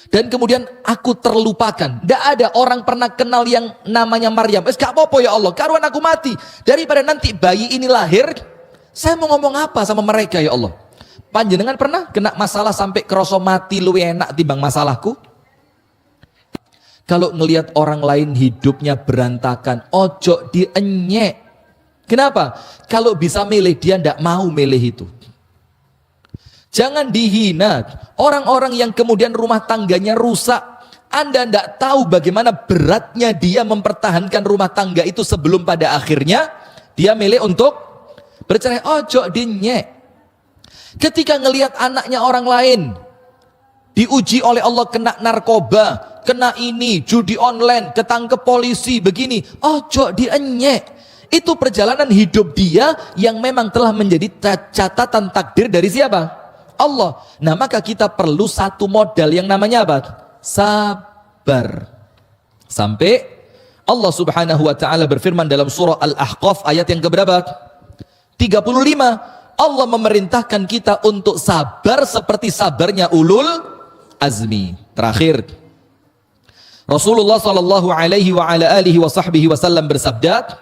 Speaker 1: Dan kemudian aku terlupakan. Tidak ada orang pernah kenal yang namanya Maryam. Gak apa-apa ya Allah, karuan aku mati. Daripada nanti bayi ini lahir, saya mau ngomong apa sama mereka ya Allah? Panjenengan pernah kena masalah sampai kerosok mati luwih enak timbang masalahku? Kalau ngelihat orang lain hidupnya berantakan, ojo dienyek. Kenapa? Kalau bisa milih, dia tidak mau milih itu. Jangan dihina. Orang-orang yang kemudian rumah tangganya rusak, Anda tidak tahu bagaimana beratnya dia mempertahankan rumah tangga itu sebelum pada akhirnya dia milih untuk bercerai. Ojo dienyek. Ketika ngelihat anaknya orang lain diuji oleh Allah kena narkoba, kena ini, judi online, ketangkep polisi, begini, ojo dienyek. Itu perjalanan hidup dia yang memang telah menjadi catatan takdir dari siapa? Allah. Nah, maka kita perlu satu modal yang namanya apa? Sabar. Sampai Allah Subhanahu wa taala berfirman dalam surah Al-Ahqaf ayat yang keberapa? 35. Allah memerintahkan kita untuk sabar seperti sabarnya ulul azmi. Terakhir, Rasulullah sallallahu alaihi wasallam bersabda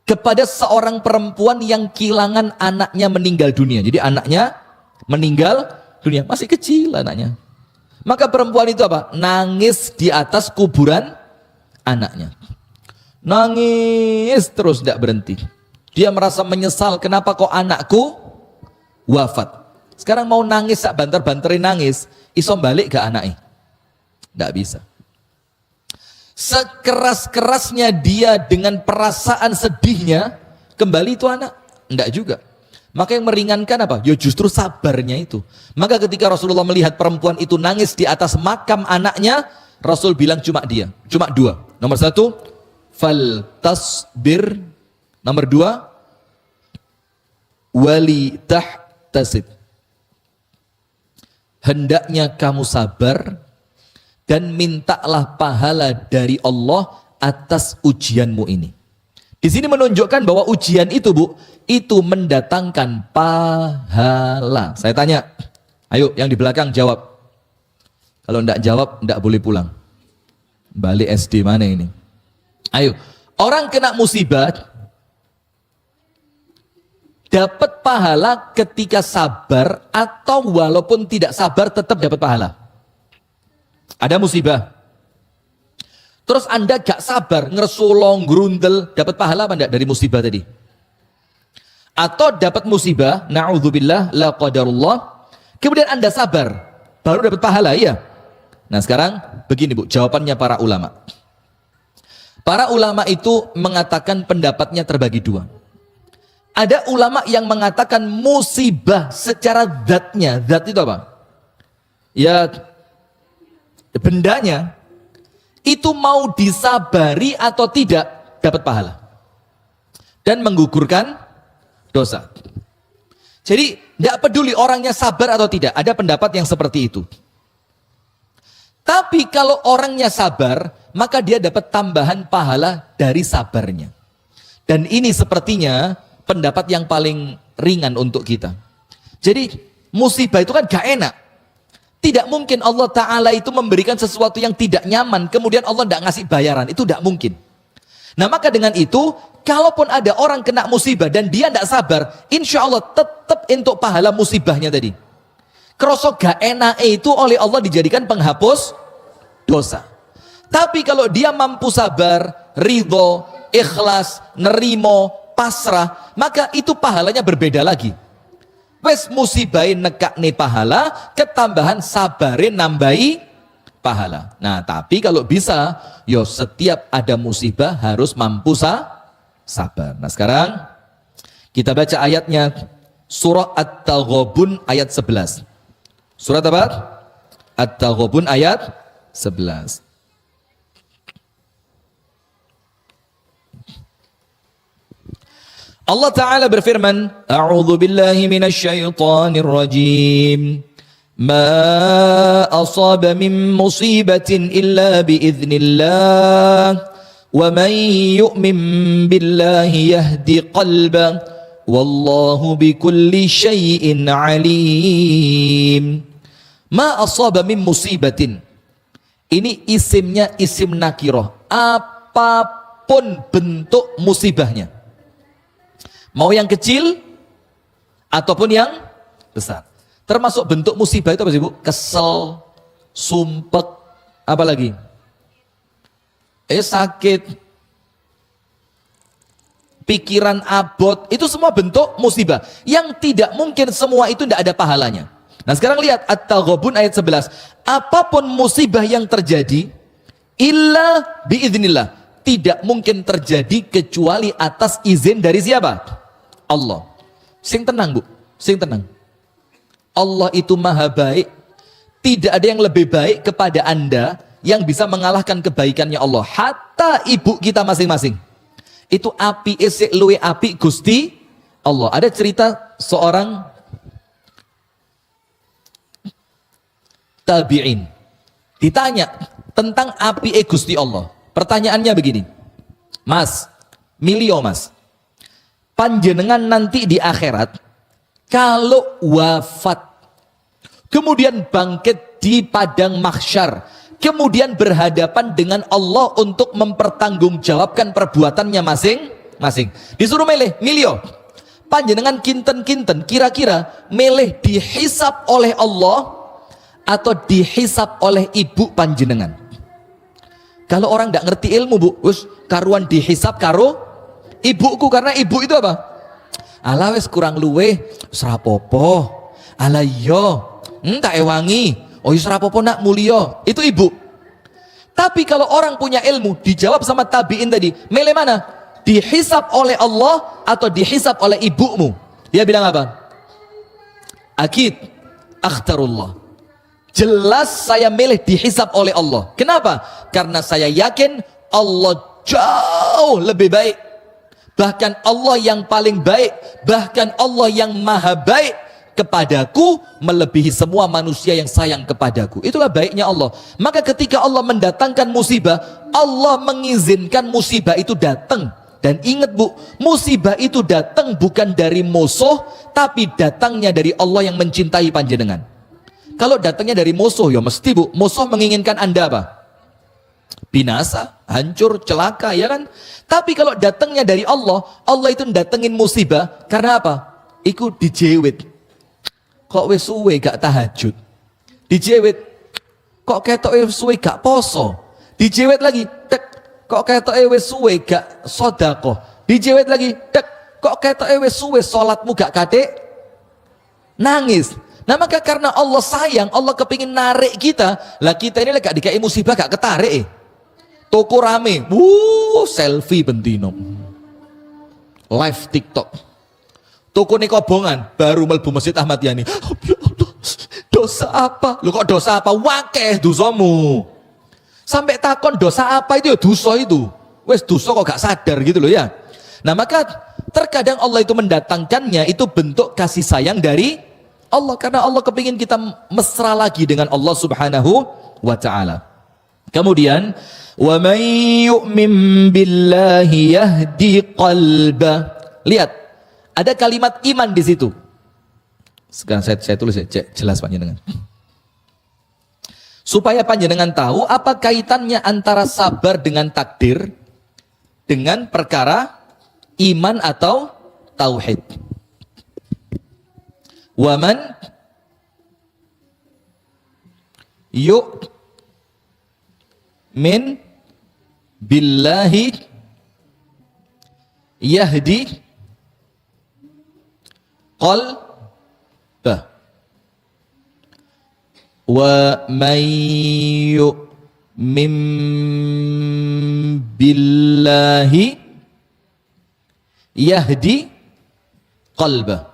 Speaker 1: kepada seorang perempuan yang kehilangan anaknya meninggal dunia. Jadi anaknya meninggal dunia, masih kecil anaknya. Maka perempuan itu apa? Nangis di atas kuburan anaknya. Nangis terus tidak berhenti. Dia merasa menyesal, kenapa kok anakku wafat. Sekarang mau nangis, banter-banterin nangis, iso balik ke anaknya? Tidak bisa. Sekeras-kerasnya dia dengan perasaan sedihnya, kembali itu anak? Enggak juga. Maka yang meringankan apa? Ya justru sabarnya itu. Maka ketika Rasulullah melihat perempuan itu nangis di atas makam anaknya, Rasul bilang cuma dua. Nomor satu, fal tasbir. Nomor dua, wali tahtasib. Hendaknya kamu sabar dan mintalah pahala dari Allah atas ujianmu ini. Di sini menunjukkan bahwa ujian itu, Bu, itu mendatangkan pahala. Saya tanya, ayo yang di belakang jawab. Kalau enggak jawab, enggak boleh pulang. Balik SD mana ini? Ayo, Orang kena musibah dapat pahala ketika sabar atau walaupun tidak sabar tetap dapat pahala. Ada musibah. Terus Anda gak sabar, ngersulong, gerundel, dapat pahala apa enggak dari musibah tadi? Atau dapat musibah, na'udzubillah, la qadarullah, kemudian Anda sabar, baru dapat pahala, iya. Nah sekarang begini Bu, jawabannya para ulama. Para ulama itu mengatakan pendapatnya terbagi dua. Ada ulama yang mengatakan musibah secara zatnya. Zat itu apa? Ya bendanya itu mau disabari atau tidak dapat pahala. Dan menggugurkan dosa. Jadi tidak peduli orangnya sabar atau tidak. Ada pendapat yang seperti itu. Tapi kalau orangnya sabar, maka dia dapat tambahan pahala dari sabarnya. Dan ini sepertinya pendapat yang paling ringan untuk kita. Jadi musibah itu kan gak enak. Tidak mungkin Allah Ta'ala itu memberikan sesuatu yang tidak nyaman, kemudian Allah tidak ngasih bayaran. Itu tidak mungkin. Nah maka dengan itu, kalaupun ada orang kena musibah dan dia tidak sabar, insya Allah tetap untuk pahala musibahnya tadi. Kerosok gak enak itu oleh Allah dijadikan penghapus dosa. Tapi kalau dia mampu sabar, ridho, ikhlas, nerimo, pasrah, maka itu pahalanya berbeda lagi. Wes musibahin nekakne pahala, ketambahan sabarin nambahi pahala. Nah tapi kalau bisa, yo setiap ada musibah harus mampu sabar. Nah sekarang kita baca ayatnya, surah At-Taghabun ayat 11. Surat apa? At-Taghabun ayat 11. Allah Ta'ala berfirman, A'udzu billahi minasyaitonir rajim. Ma asaba min musibatin illa biiznillah. Wa man yu'min billahi yahdi qalbah. Wallahu bikulli syai'in alim. Ma asaba min musibatin. Ini isimnya isim nakiroh. Apapun bentuk musibahnya. Mau yang kecil ataupun yang besar. Termasuk bentuk musibah itu apa sih Bu? Kesel, sumpek, apa lagi? Sakit, pikiran abot, itu semua bentuk musibah. Yang tidak mungkin semua itu tidak ada pahalanya. Nah sekarang lihat At-Taghabun ayat 11. Apapun musibah yang terjadi, illa biiznillah. Tidak mungkin terjadi kecuali atas izin dari siapa? Allah. Sing tenang Bu, sing tenang. Allah itu maha baik. Tidak ada yang lebih baik kepada Anda yang bisa mengalahkan kebaikannya Allah. Hatta ibu kita masing-masing. Itu api esek luwe api Gusti Allah. Ada cerita seorang tabi'in. Ditanya tentang api Gusti Allah. Pertanyaannya begini. Mas, milio mas. Panjenengan nanti di akhirat, kalau wafat, kemudian bangkit di padang mahsyar, kemudian berhadapan dengan Allah untuk mempertanggungjawabkan perbuatannya masing-masing. Disuruh milih, panjenengan kinten-kinten, kira-kira milih dihisap oleh Allah atau dihisap oleh ibu panjenengan. Kalau orang tidak ngerti ilmu Bu, wis karuan dihisap karo ibuku, karena ibu itu apa? Ala wis kurang luwe, serapopo. Ala yo, tak ewangi. Oh serapopo nak mulio. Itu ibu. Tapi kalau orang punya ilmu, dijawab sama tabi'in tadi, milih mana? Dihisap oleh Allah atau dihisap oleh ibumu? Dia bilang apa? Akid, akhtarullah. Jelas saya milih dihisap oleh Allah. Kenapa? Karena saya yakin Allah jauh lebih baik. Bahkan Allah yang paling baik, bahkan Allah yang maha baik kepadaku melebihi semua manusia yang sayang kepadaku. Itulah baiknya Allah. Maka ketika Allah mendatangkan musibah, Allah mengizinkan musibah itu datang. Dan ingat Bu, musibah itu datang bukan dari musuh, tapi datangnya dari Allah yang mencintai panjenengan. Kalau datangnya dari musuh, ya mesti Bu, musuh menginginkan Anda apa? binasa, hancur, celaka, ya kan? Tapi kalau datangnya dari Allah, Allah itu datengin musibah karena apa? Iku dijewit. Kok wis suwe gak tahajud? Dijewit. Kok ketoke wis suwe gak poso? Dijewit lagi. Tek. Kok ketoke wis suwe gak sedekah? Dijewit lagi. Tek. Kok ketoke wis suwe salatmu gak kate nangis? Nah maka karena Allah sayang, Allah kepingin narik kita, lah kita ini gak dikai musibah gak ketarik. Toko rame, selfie bentino, live TikTok. Toko ini kobongan, baru melbu Masjid Ahmad Yani. Oh, ya Allah, dosa apa? Lu kok dosa apa? Wakeh dosamu. Sampai takon dosa apa itu ya dosa itu. Wes dosa kok gak sadar gitu loh ya. Nah maka terkadang Allah itu mendatangkannya itu bentuk kasih sayang dari Allah, karena Allah kepingin kita mesra lagi dengan Allah Subhanahu wa ta'ala. Kemudian wa man yu'min billahi yahdi qalbah. Lihat, ada kalimat iman di situ. Sekarang saya tulis ya, jelas panjenengan. Supaya panjenengan tahu apa kaitannya antara sabar dengan takdir dengan perkara iman atau tauhid. Wa man yu'min billahi yahdi qalbah wa man yu'min billahi yahdi qalbah.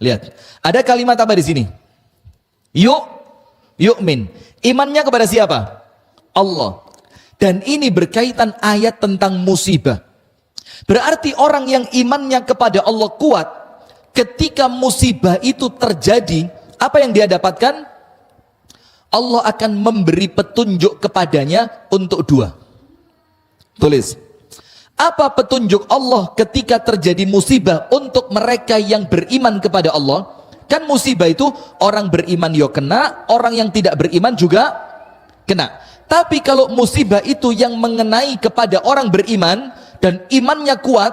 Speaker 1: Lihat, ada kalimat apa di sini? Yu'min. Imannya kepada siapa? Allah. Dan ini berkaitan ayat tentang musibah. Berarti orang yang imannya kepada Allah kuat, ketika musibah itu terjadi, apa yang dia dapatkan? Allah akan memberi petunjuk kepadanya untuk dua. Tulis. Apa petunjuk Allah ketika terjadi musibah untuk mereka yang beriman kepada Allah? Kan musibah itu orang beriman yo kena, orang yang tidak beriman juga kena. Tapi kalau musibah itu yang mengenai kepada orang beriman dan imannya kuat,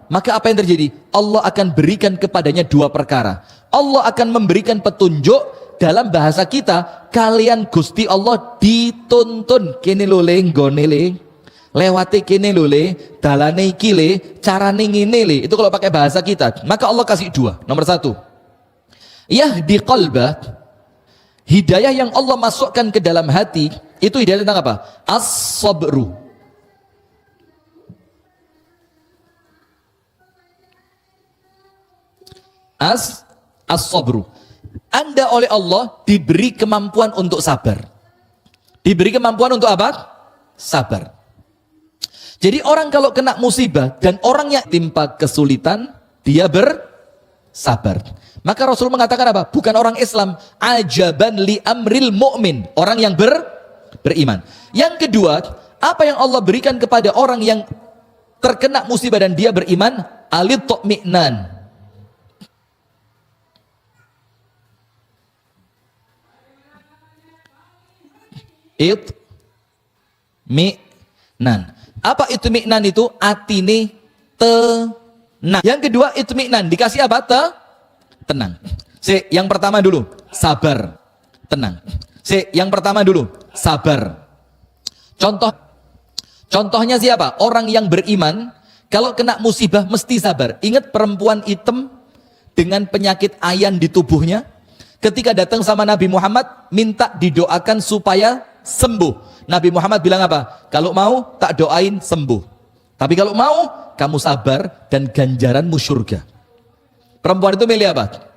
Speaker 1: maka apa yang terjadi? Allah akan berikan kepadanya dua perkara. Allah akan memberikan petunjuk, dalam bahasa kita, kalian Gusti Allah dituntun kene lho le nggone le. Lewati kene lho le, dalane iki le, carane ngene le. Itu kalau pakai bahasa kita. Maka Allah kasih dua. Nomor satu, yahdi qalbah. Hidayah yang Allah masukkan ke dalam hati, itu hidayah tentang apa? As-sabru. As-sabru. Anda oleh Allah diberi kemampuan untuk sabar. Diberi kemampuan untuk apa? Sabar. Jadi orang kalau kena musibah dan orangnya timpa kesulitan, dia bersabar. Maka Rasul mengatakan apa? Bukan orang Islam, ajaban li amril mu'min, orang yang beriman. Yang kedua, apa yang Allah berikan kepada orang yang terkena musibah dan dia beriman? Al-itmi'nan. Itmi'nan. Apa itmi'nan itu? Atine tenang. Yang kedua itmi'nan, dikasih apa? Tenang. Yang pertama dulu, sabar. Tenang. Yang pertama dulu, sabar. Contohnya siapa? Orang yang beriman, kalau kena musibah mesti sabar. Ingat perempuan hitam dengan penyakit ayan di tubuhnya, ketika datang sama Nabi Muhammad, minta didoakan supaya sembuh. Nabi Muhammad bilang apa? Kalau mau tak doain sembuh. Tapi kalau mau kamu sabar dan ganjaranmu surga. Perempuan itu milih apa?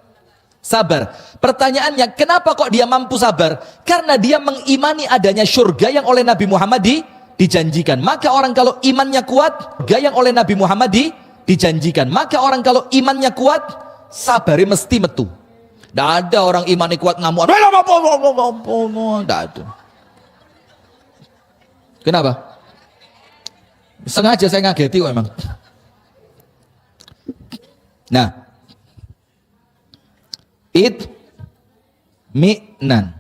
Speaker 1: Sabar. Pertanyaannya, kenapa kok dia mampu sabar? Karena dia mengimani adanya surga yang oleh Nabi Muhammad dijanjikan. Maka orang kalau imannya kuat, surga yang oleh Nabi Muhammad dijanjikan. Maka orang kalau imannya kuat, sabarnya mesti metu. Tidak ada orang imannya kuat ngamuk. Tidak ada. Kenapa? Sengaja saya ngageti kok emang. Nah, itmi'nan,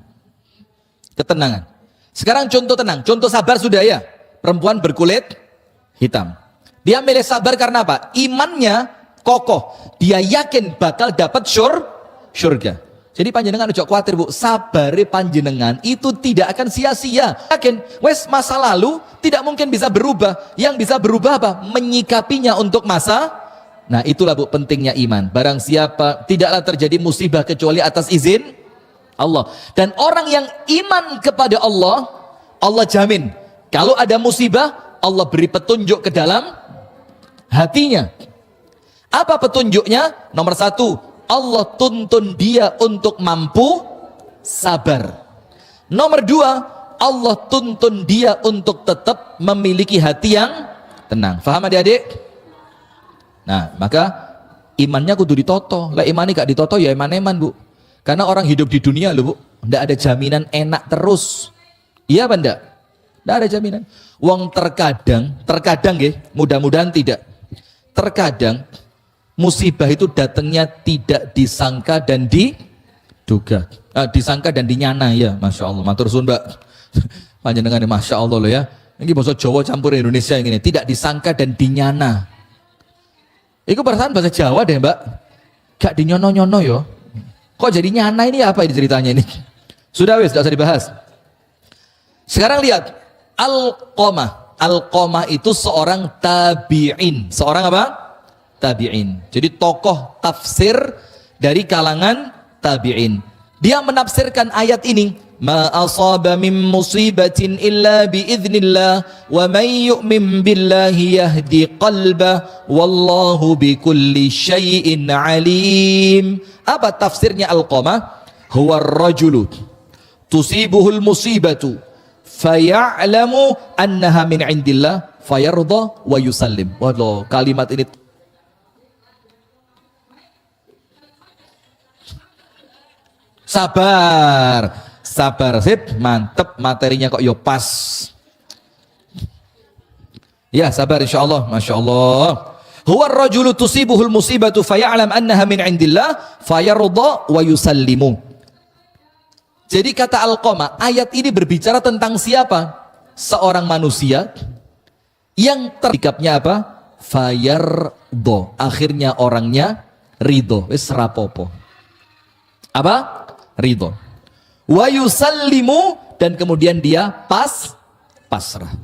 Speaker 1: ketenangan. Sekarang contoh tenang, contoh sabar sudah ya. Perempuan berkulit hitam. Dia milih sabar karena apa? Imannya kokoh. Dia yakin bakal dapat surga. Jadi panjenengan ojo khawatir bu, sabare panjenengan itu tidak akan sia-sia. Yakin, wes masa lalu tidak mungkin bisa berubah. Yang bisa berubah apa? Menyikapinya untuk masa. Nah itulah bu pentingnya iman. Barang siapa tidaklah terjadi musibah kecuali atas izin Allah. Dan orang yang iman kepada Allah, Allah jamin. Kalau ada musibah, Allah beri petunjuk ke dalam hatinya. Apa petunjuknya? Nomor satu, Allah tuntun dia untuk mampu sabar. Nomor dua, Allah tuntun dia untuk tetap memiliki hati yang tenang. Faham adik-adik? Nah, maka imannya kudu ditoto. Lah imani gak ditoto ya eman-eman bu. Karena orang hidup di dunia loh bu, ndak ada jaminan enak terus. Iya apa ndak? Ndak ada jaminan. Wong terkadang ya, mudah-mudahan tidak. Terkadang musibah itu datangnya tidak disangka dan diduga. Disangka dan dinyana ya, Masya Allah. Matur suwun mbak. Panjenengan Masya Allah loh ya. Ini bahasa Jawa campur Indonesia yang ini. Tidak disangka dan dinyana. Itu perasaan bahasa Jawa deh mbak. Gak dinyono-nyono yo. Kok jadi nyana ini apa ini ceritanya ini? Sudah wes, tidak usah dibahas. Sekarang lihat. Alqamah. Alqamah itu seorang tabi'in. Seorang apa? Tabi'in. Jadi tokoh tafsir dari kalangan tabi'in. Dia menafsirkan ayat ini, ma asaba min musibatin illa biiznillah wa may yu'min billahi yahdi qalbah wallahu bikulli syai'in alim. Apa tafsirnya Alqamah? Huwa ar-rajulu tusibuhul musibatu faya'lamu annaha min indillah fayarda wa yusallim. Waduh, kalimat ini sabar, sip, mantep materinya kok yo pas. Ya sabar insyaallah, Masya Allah. Huwa ar-rajulu tusibuhul musibatu faya'lam annaha min indillah fayarda wa yusallimu. Jadi kata Alqamah, ayat ini berbicara tentang siapa? Seorang manusia yang tersikapnya apa? Fayarda. Akhirnya orangnya ridho, wis rapopo. Apa? Ridho. Wa yusallimu, dan kemudian dia pasrah.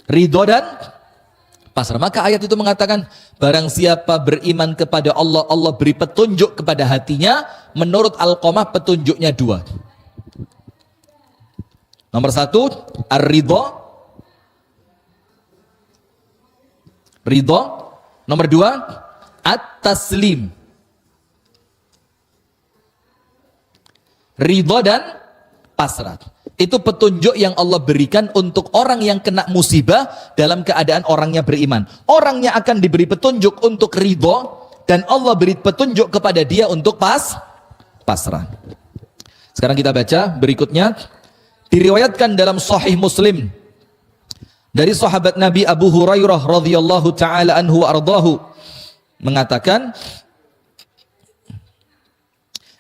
Speaker 1: Ridho dan pasrah. Maka ayat itu mengatakan, barang siapa beriman kepada Allah, Allah beri petunjuk kepada hatinya. Menurut Alqamah petunjuknya dua. Nomor satu, ar-ridho. Ridho. Nomor dua, at-taslim. Ridho dan pasrah. Itu petunjuk yang Allah berikan untuk orang yang kena musibah dalam keadaan orangnya beriman. Orangnya akan diberi petunjuk untuk ridho, dan Allah beri petunjuk kepada dia untuk pasrah. Sekarang kita baca berikutnya. Diriwayatkan dalam Sahih Muslim dari sahabat Nabi Abu Hurairah radhiyallahu taala anhu wa ardahu mengatakan,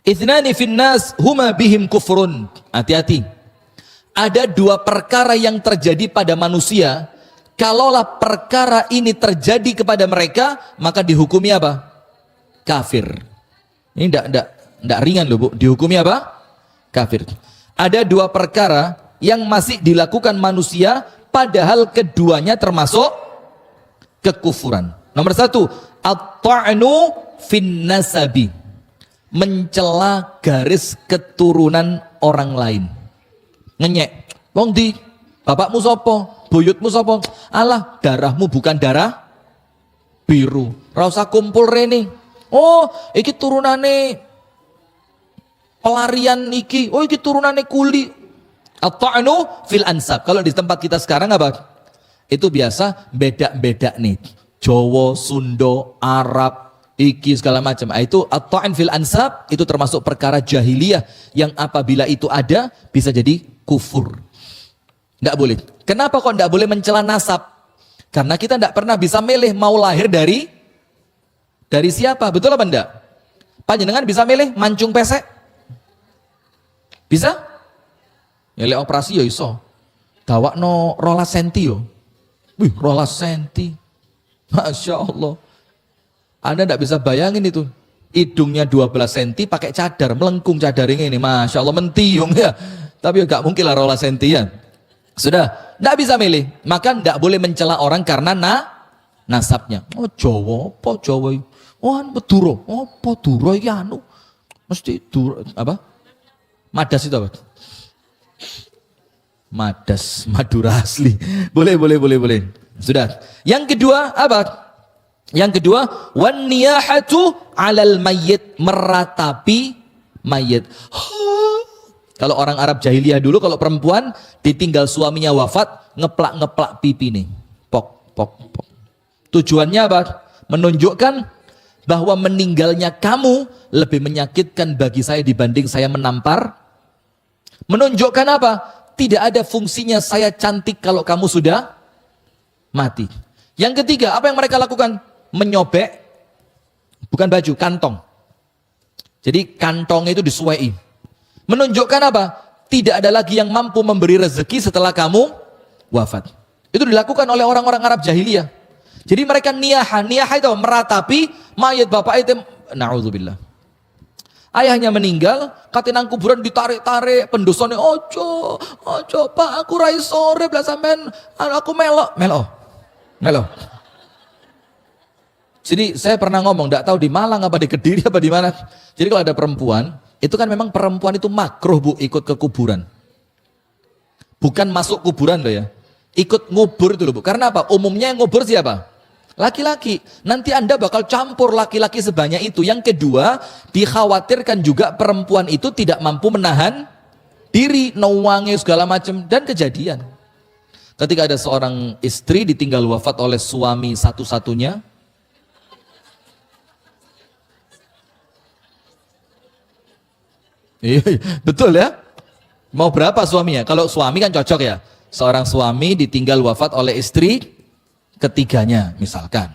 Speaker 1: Ithnani finnas huma bihim kufrun. Hati-hati. Ada dua perkara yang terjadi pada manusia. Kalaulah perkara ini terjadi kepada mereka, maka dihukumi apa? Kafir. Ini enggak ringan loh bu. Dihukumi apa? Kafir. Ada dua perkara yang masih dilakukan manusia, padahal keduanya termasuk kekufuran. Nomor satu, at-ta'nu fin nasabi. Mencela garis keturunan orang lain. Ngenyek, wong di bapakmu sopo, buyutmu sopo, alah darahmu bukan darah biru, ra usah kumpul rene. Oh iki turunane pelarian iki, oh iki turunane kuli. At-ta'nu fil ansab. Kalau di tempat kita sekarang apa? Itu biasa beda-beda nih, Jawa, Sunda, Arab, iki segala macam. Itu at-ta'an fil ansab, itu termasuk perkara jahiliyah yang apabila itu ada bisa jadi kufur. Enggak boleh. Kenapa kok enggak boleh mencela nasab? Karena kita enggak pernah bisa milih mau lahir dari siapa. Betul apa enggak? Panjenengan bisa milih mancung pesek? Bisa? Ya lek operasi ya iso. Dawakno 12 senti yo. Wih, 12 senti. Masya Allah. Anda tidak bisa bayangin itu. Hidungnya 12 senti pakai cadar, melengkung cadarnya ini. Masya Allah, mentiung ya. Tapi ya gak mungkin lah 12 senti ya. Sudah, tidak bisa milih. Maka tidak boleh mencela orang karena nasabnya. Oh Jawa, apa Jawa? Oh Madura, apa Madura iki anu. Mesti Dura, apa? Madas itu apa? Madas, Madura asli. Boleh. Sudah. Yang kedua apa? Yang kedua, wan niyahatu 'alal mayyit, meratapi mayit. Kalau orang Arab jahiliyah dulu, kalau perempuan ditinggal suaminya wafat, ngeplak pipi nih. Pok. Tujuannya apa? Menunjukkan bahwa meninggalnya kamu lebih menyakitkan bagi saya dibanding saya menampar. Menunjukkan apa? Tidak ada fungsinya saya cantik kalau kamu sudah mati. Yang ketiga, apa yang mereka lakukan? Menyobek, bukan baju, kantong. Jadi kantongnya itu disuai. Menunjukkan apa? Tidak ada lagi yang mampu memberi rezeki setelah kamu wafat. Itu dilakukan oleh orang-orang Arab jahiliyah. Jadi mereka niyah itu meratapi mayat bapak itu. Na'udzubillah. Ayahnya meninggal, katinang kuburan ditarik-tarik, pendosone ojo pak, aku rai sore belah sampean, aku melo. Jadi saya pernah ngomong, tidak tahu di Malang apa di Kediri apa di mana. Jadi kalau ada perempuan, itu kan memang perempuan itu makruh bu ikut ke kuburan. Bukan masuk kuburan loh ya, ikut ngubur itu loh bu. Karena apa? Umumnya yang ngubur siapa? Laki-laki. Nanti Anda bakal campur laki-laki sebanyak itu. Yang kedua, dikhawatirkan juga perempuan itu tidak mampu menahan diri, nawangi segala macam, dan kejadian. Ketika ada seorang istri ditinggal wafat oleh suami satu-satunya, betul ya? Mau berapa suaminya? Kalau suami kan cocok ya. Seorang suami ditinggal wafat oleh istri ketiganya misalkan.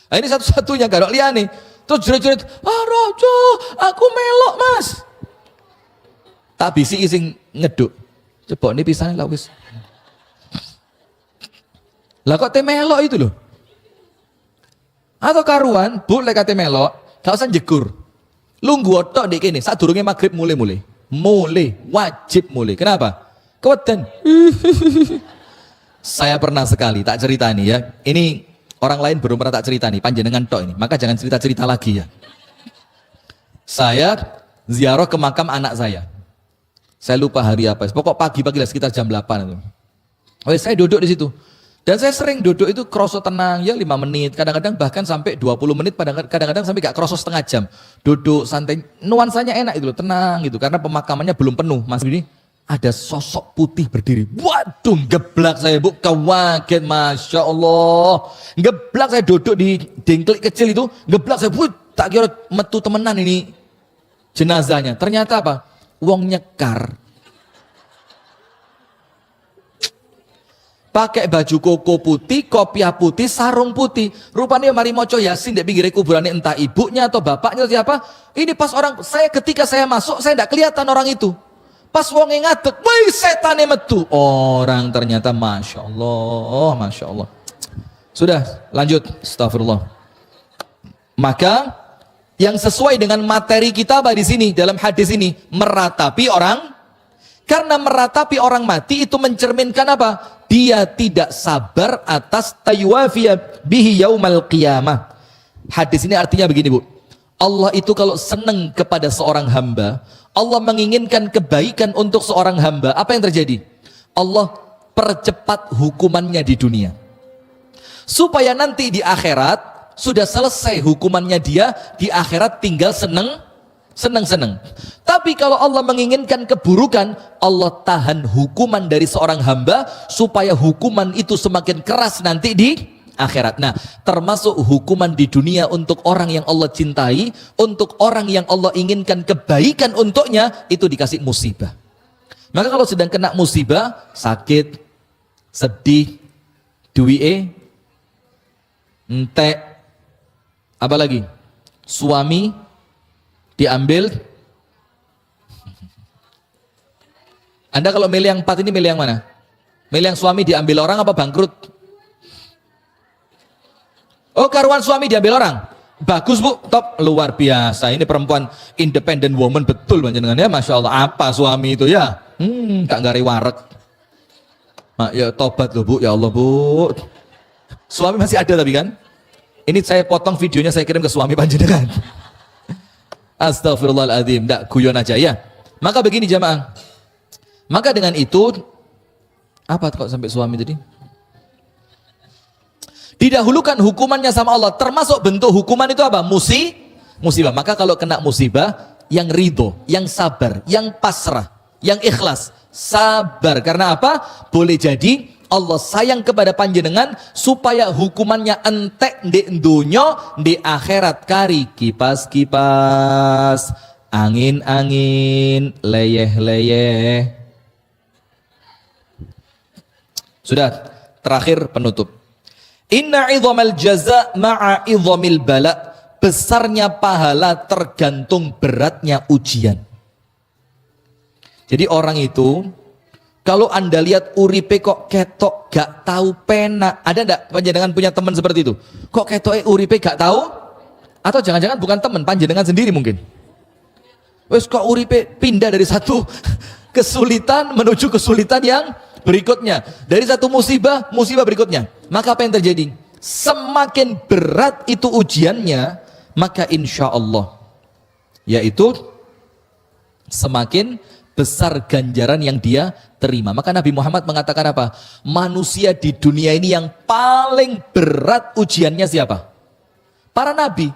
Speaker 1: Nah, ini satu-satunya garok liane. Terus jerit-jerit, Rojo, aku melok mas. Tak bisi ising ngeduk. Coba ini pisahnya lah wis. Lah kok melok itu loh. Atau karuan, bu lek kate melok, gak usah jegur. Lunggu otok dek ini, saat durungnya maghrib mulai, wajib mulai. Kenapa? Keweden. Saya pernah sekali, tak cerita nih ya. Ini orang lain belum pernah tak cerita nih, panjenengan tok ini. Maka jangan cerita-cerita lagi ya. Saya ziarah ke makam anak saya. Saya lupa hari apa. Pokok pagi-pagi lah sekitar jam 8 itu. Saya duduk di situ. Dan saya sering duduk itu kroso tenang ya 5 menit, kadang-kadang bahkan sampai 20 menit, kadang-kadang sampai gak kroso setengah jam. Duduk santai, nuansanya enak itu loh, tenang gitu karena pemakamannya belum penuh. Mas ini ada sosok putih berdiri. Waduh, geblak saya bu, kaget, masya Allah. Geblak saya duduk di dengklik kecil itu, geblak saya, tak kira metu temenan ini jenazahnya. Ternyata apa? Wong nyekar. Pakai baju koko putih, kopiah putih, sarung putih. Rupanya mari moco Yasin di pinggir kuburannya entah ibunya atau bapaknya atau siapa. Ini pas ketika saya masuk, saya tidak kelihatan orang itu. Pas wong ngadeg, wih setane metu. Orang ternyata masya Allah. Sudah, lanjut. Astagfirullah. Maka yang sesuai dengan materi kita di sini dalam hadis ini, meratapi orang. Karena meratapi orang mati itu mencerminkan apa? Dia tidak sabar atas taywafiya bihi yaumal qiyamah. Hadis ini artinya begini bu. Allah itu kalau senang kepada seorang hamba, Allah menginginkan kebaikan untuk seorang hamba. Apa yang terjadi? Allah percepat hukumannya di dunia. Supaya nanti di akhirat sudah selesai hukumannya dia, di akhirat tinggal senang. Tapi kalau Allah menginginkan keburukan, Allah tahan hukuman dari seorang hamba supaya hukuman itu semakin keras nanti di akhirat. Nah, termasuk hukuman di dunia untuk orang yang Allah cintai, untuk orang yang Allah inginkan kebaikan untuknya, itu dikasih musibah. Maka kalau sedang kena musibah, sakit, sedih, duwie, entek, apa lagi? Suami diambil, Anda kalau milih yang 4 ini milih yang mana? Milih yang suami diambil orang apa bangkrut? Oh, karuan suami diambil orang. Bagus Bu, top, luar biasa. Ini perempuan independent woman betul panjenengan ya, Masya Allah. Apa suami itu ya? Gak ngari warek. Ya tobat loh Bu, ya Allah Bu. Suami masih ada tapi kan? Ini saya potong videonya, saya kirim ke suami panjenengan. Astagfirullahaladzim, enggak guyon aja ya. Maka begini jamaah. Maka dengan itu, apa kok sampai suami tadi? Didahulukan hukumannya sama Allah, termasuk bentuk hukuman itu apa? Musibah. Maka kalau kena musibah, yang ridho, yang sabar, yang pasrah, yang ikhlas, sabar. Karena apa? Boleh jadi Allah sayang kepada panjenengan supaya hukumannya entek di dunia, di akhirat kari kipas-kipas, angin-angin, leyeh-leyeh. Sudah, terakhir penutup. Inna idhamal jaza ma'a idhamil bala. Besarnya pahala tergantung beratnya ujian. Jadi orang itu, kalau Anda lihat uripe kok ketok gak tahu pena. Ada enggak panjenengan punya teman seperti itu? Kok ketok uripe gak tahu? Atau jangan-jangan bukan teman, panjenengan sendiri mungkin. Wes kok uripe pindah dari satu kesulitan menuju kesulitan yang berikutnya, dari satu musibah berikutnya. Maka apa yang terjadi? Semakin berat itu ujiannya, maka insya Allah yaitu semakin besar ganjaran yang dia terima. Maka Nabi Muhammad mengatakan apa? Manusia di dunia ini yang paling berat ujiannya siapa? Para nabi.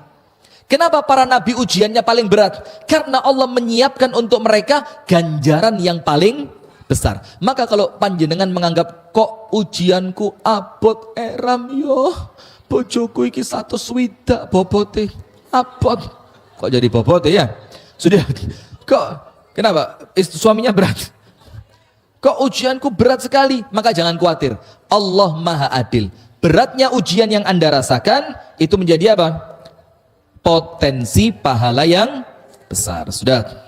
Speaker 1: Kenapa para nabi ujiannya paling berat? Karena Allah menyiapkan untuk mereka ganjaran yang paling besar. Maka kalau panjenengan menganggap kok ujianku abot eram yo, bojoku iki 100 swidak bobote abot. Kok jadi bobote ya? Sudah. Kok kenapa? Suaminya berat. Kok ujianku berat sekali? Maka jangan khawatir. Allah Maha Adil. Beratnya ujian yang Anda rasakan itu menjadi apa? Potensi pahala yang besar. Sudah.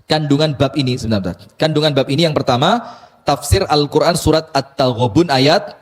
Speaker 1: Kandungan bab ini sebentar. Kandungan bab ini yang pertama, tafsir Al-Qur'an surat At-Taghabun ayat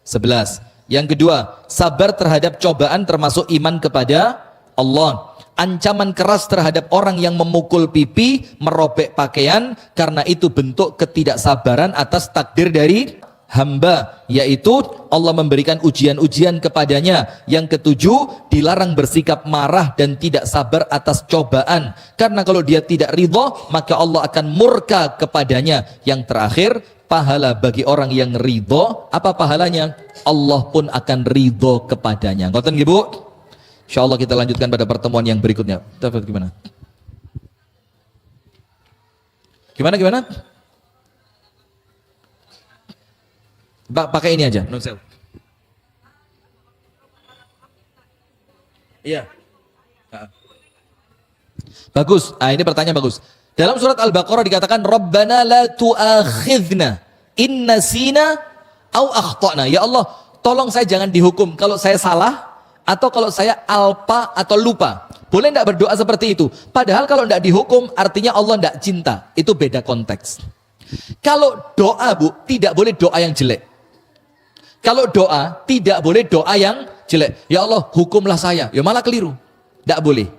Speaker 1: 11. Yang kedua, sabar terhadap cobaan termasuk iman kepada Allah. Ancaman keras terhadap orang yang memukul pipi, merobek pakaian, karena itu bentuk ketidaksabaran atas takdir dari hamba, yaitu Allah memberikan ujian-ujian kepadanya. Yang ketujuh, dilarang bersikap marah dan tidak sabar atas cobaan, karena kalau dia tidak ridho maka Allah akan murka kepadanya. Yang terakhir, pahala bagi orang yang ridho. Apa pahalanya? Allah pun akan ridho kepadanya. Ngoten nggih Bu? Insyaallah kita lanjutkan pada pertemuan yang berikutnya. Dapat gimana? Gimana? Pakai ini aja, nonsel. Iya. Bagus. Ini pertanyaan bagus. Dalam surat Al-Baqarah dikatakan Rabbana la tu'akhidna in nasina au akhtana. Ya Allah, tolong saya jangan dihukum kalau saya salah atau kalau saya alpa atau lupa. Boleh enggak berdoa seperti itu? Padahal kalau enggak dihukum artinya Allah enggak cinta. Itu beda konteks. Kalau doa Bu, tidak boleh doa yang jelek. Kalau doa, tidak boleh doa yang jelek. Ya Allah, hukumlah saya. Ya malah keliru. Tidak boleh.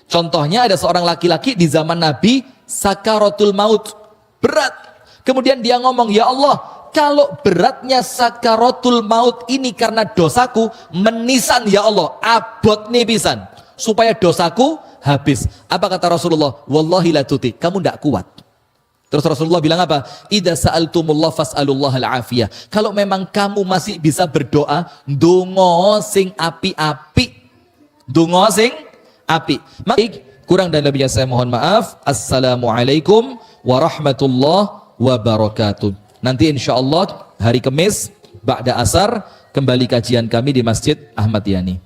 Speaker 1: Contohnya ada seorang laki-laki di zaman Nabi, sakaratul maut. Berat. Kemudian dia ngomong, ya Allah, kalau beratnya sakaratul maut ini karena dosaku, menisan ya Allah, abot nih pisan. Supaya dosaku habis. Apa kata Rasulullah? Wallahi la tuti. Kamu tidak kuat. Terus Rasulullah bilang apa? Idza sa'altumullah fas'alullah al-afiyah. Kalau memang kamu masih bisa berdoa, ndonga sing api-api. Ndonga sing api. Maka kurang dan lebihnya saya mohon maaf. Assalamualaikum warahmatullahi wabarakatuh. Nanti insyaallah hari Kamis ba'da asar kembali kajian kami di Masjid Ahmad Yani.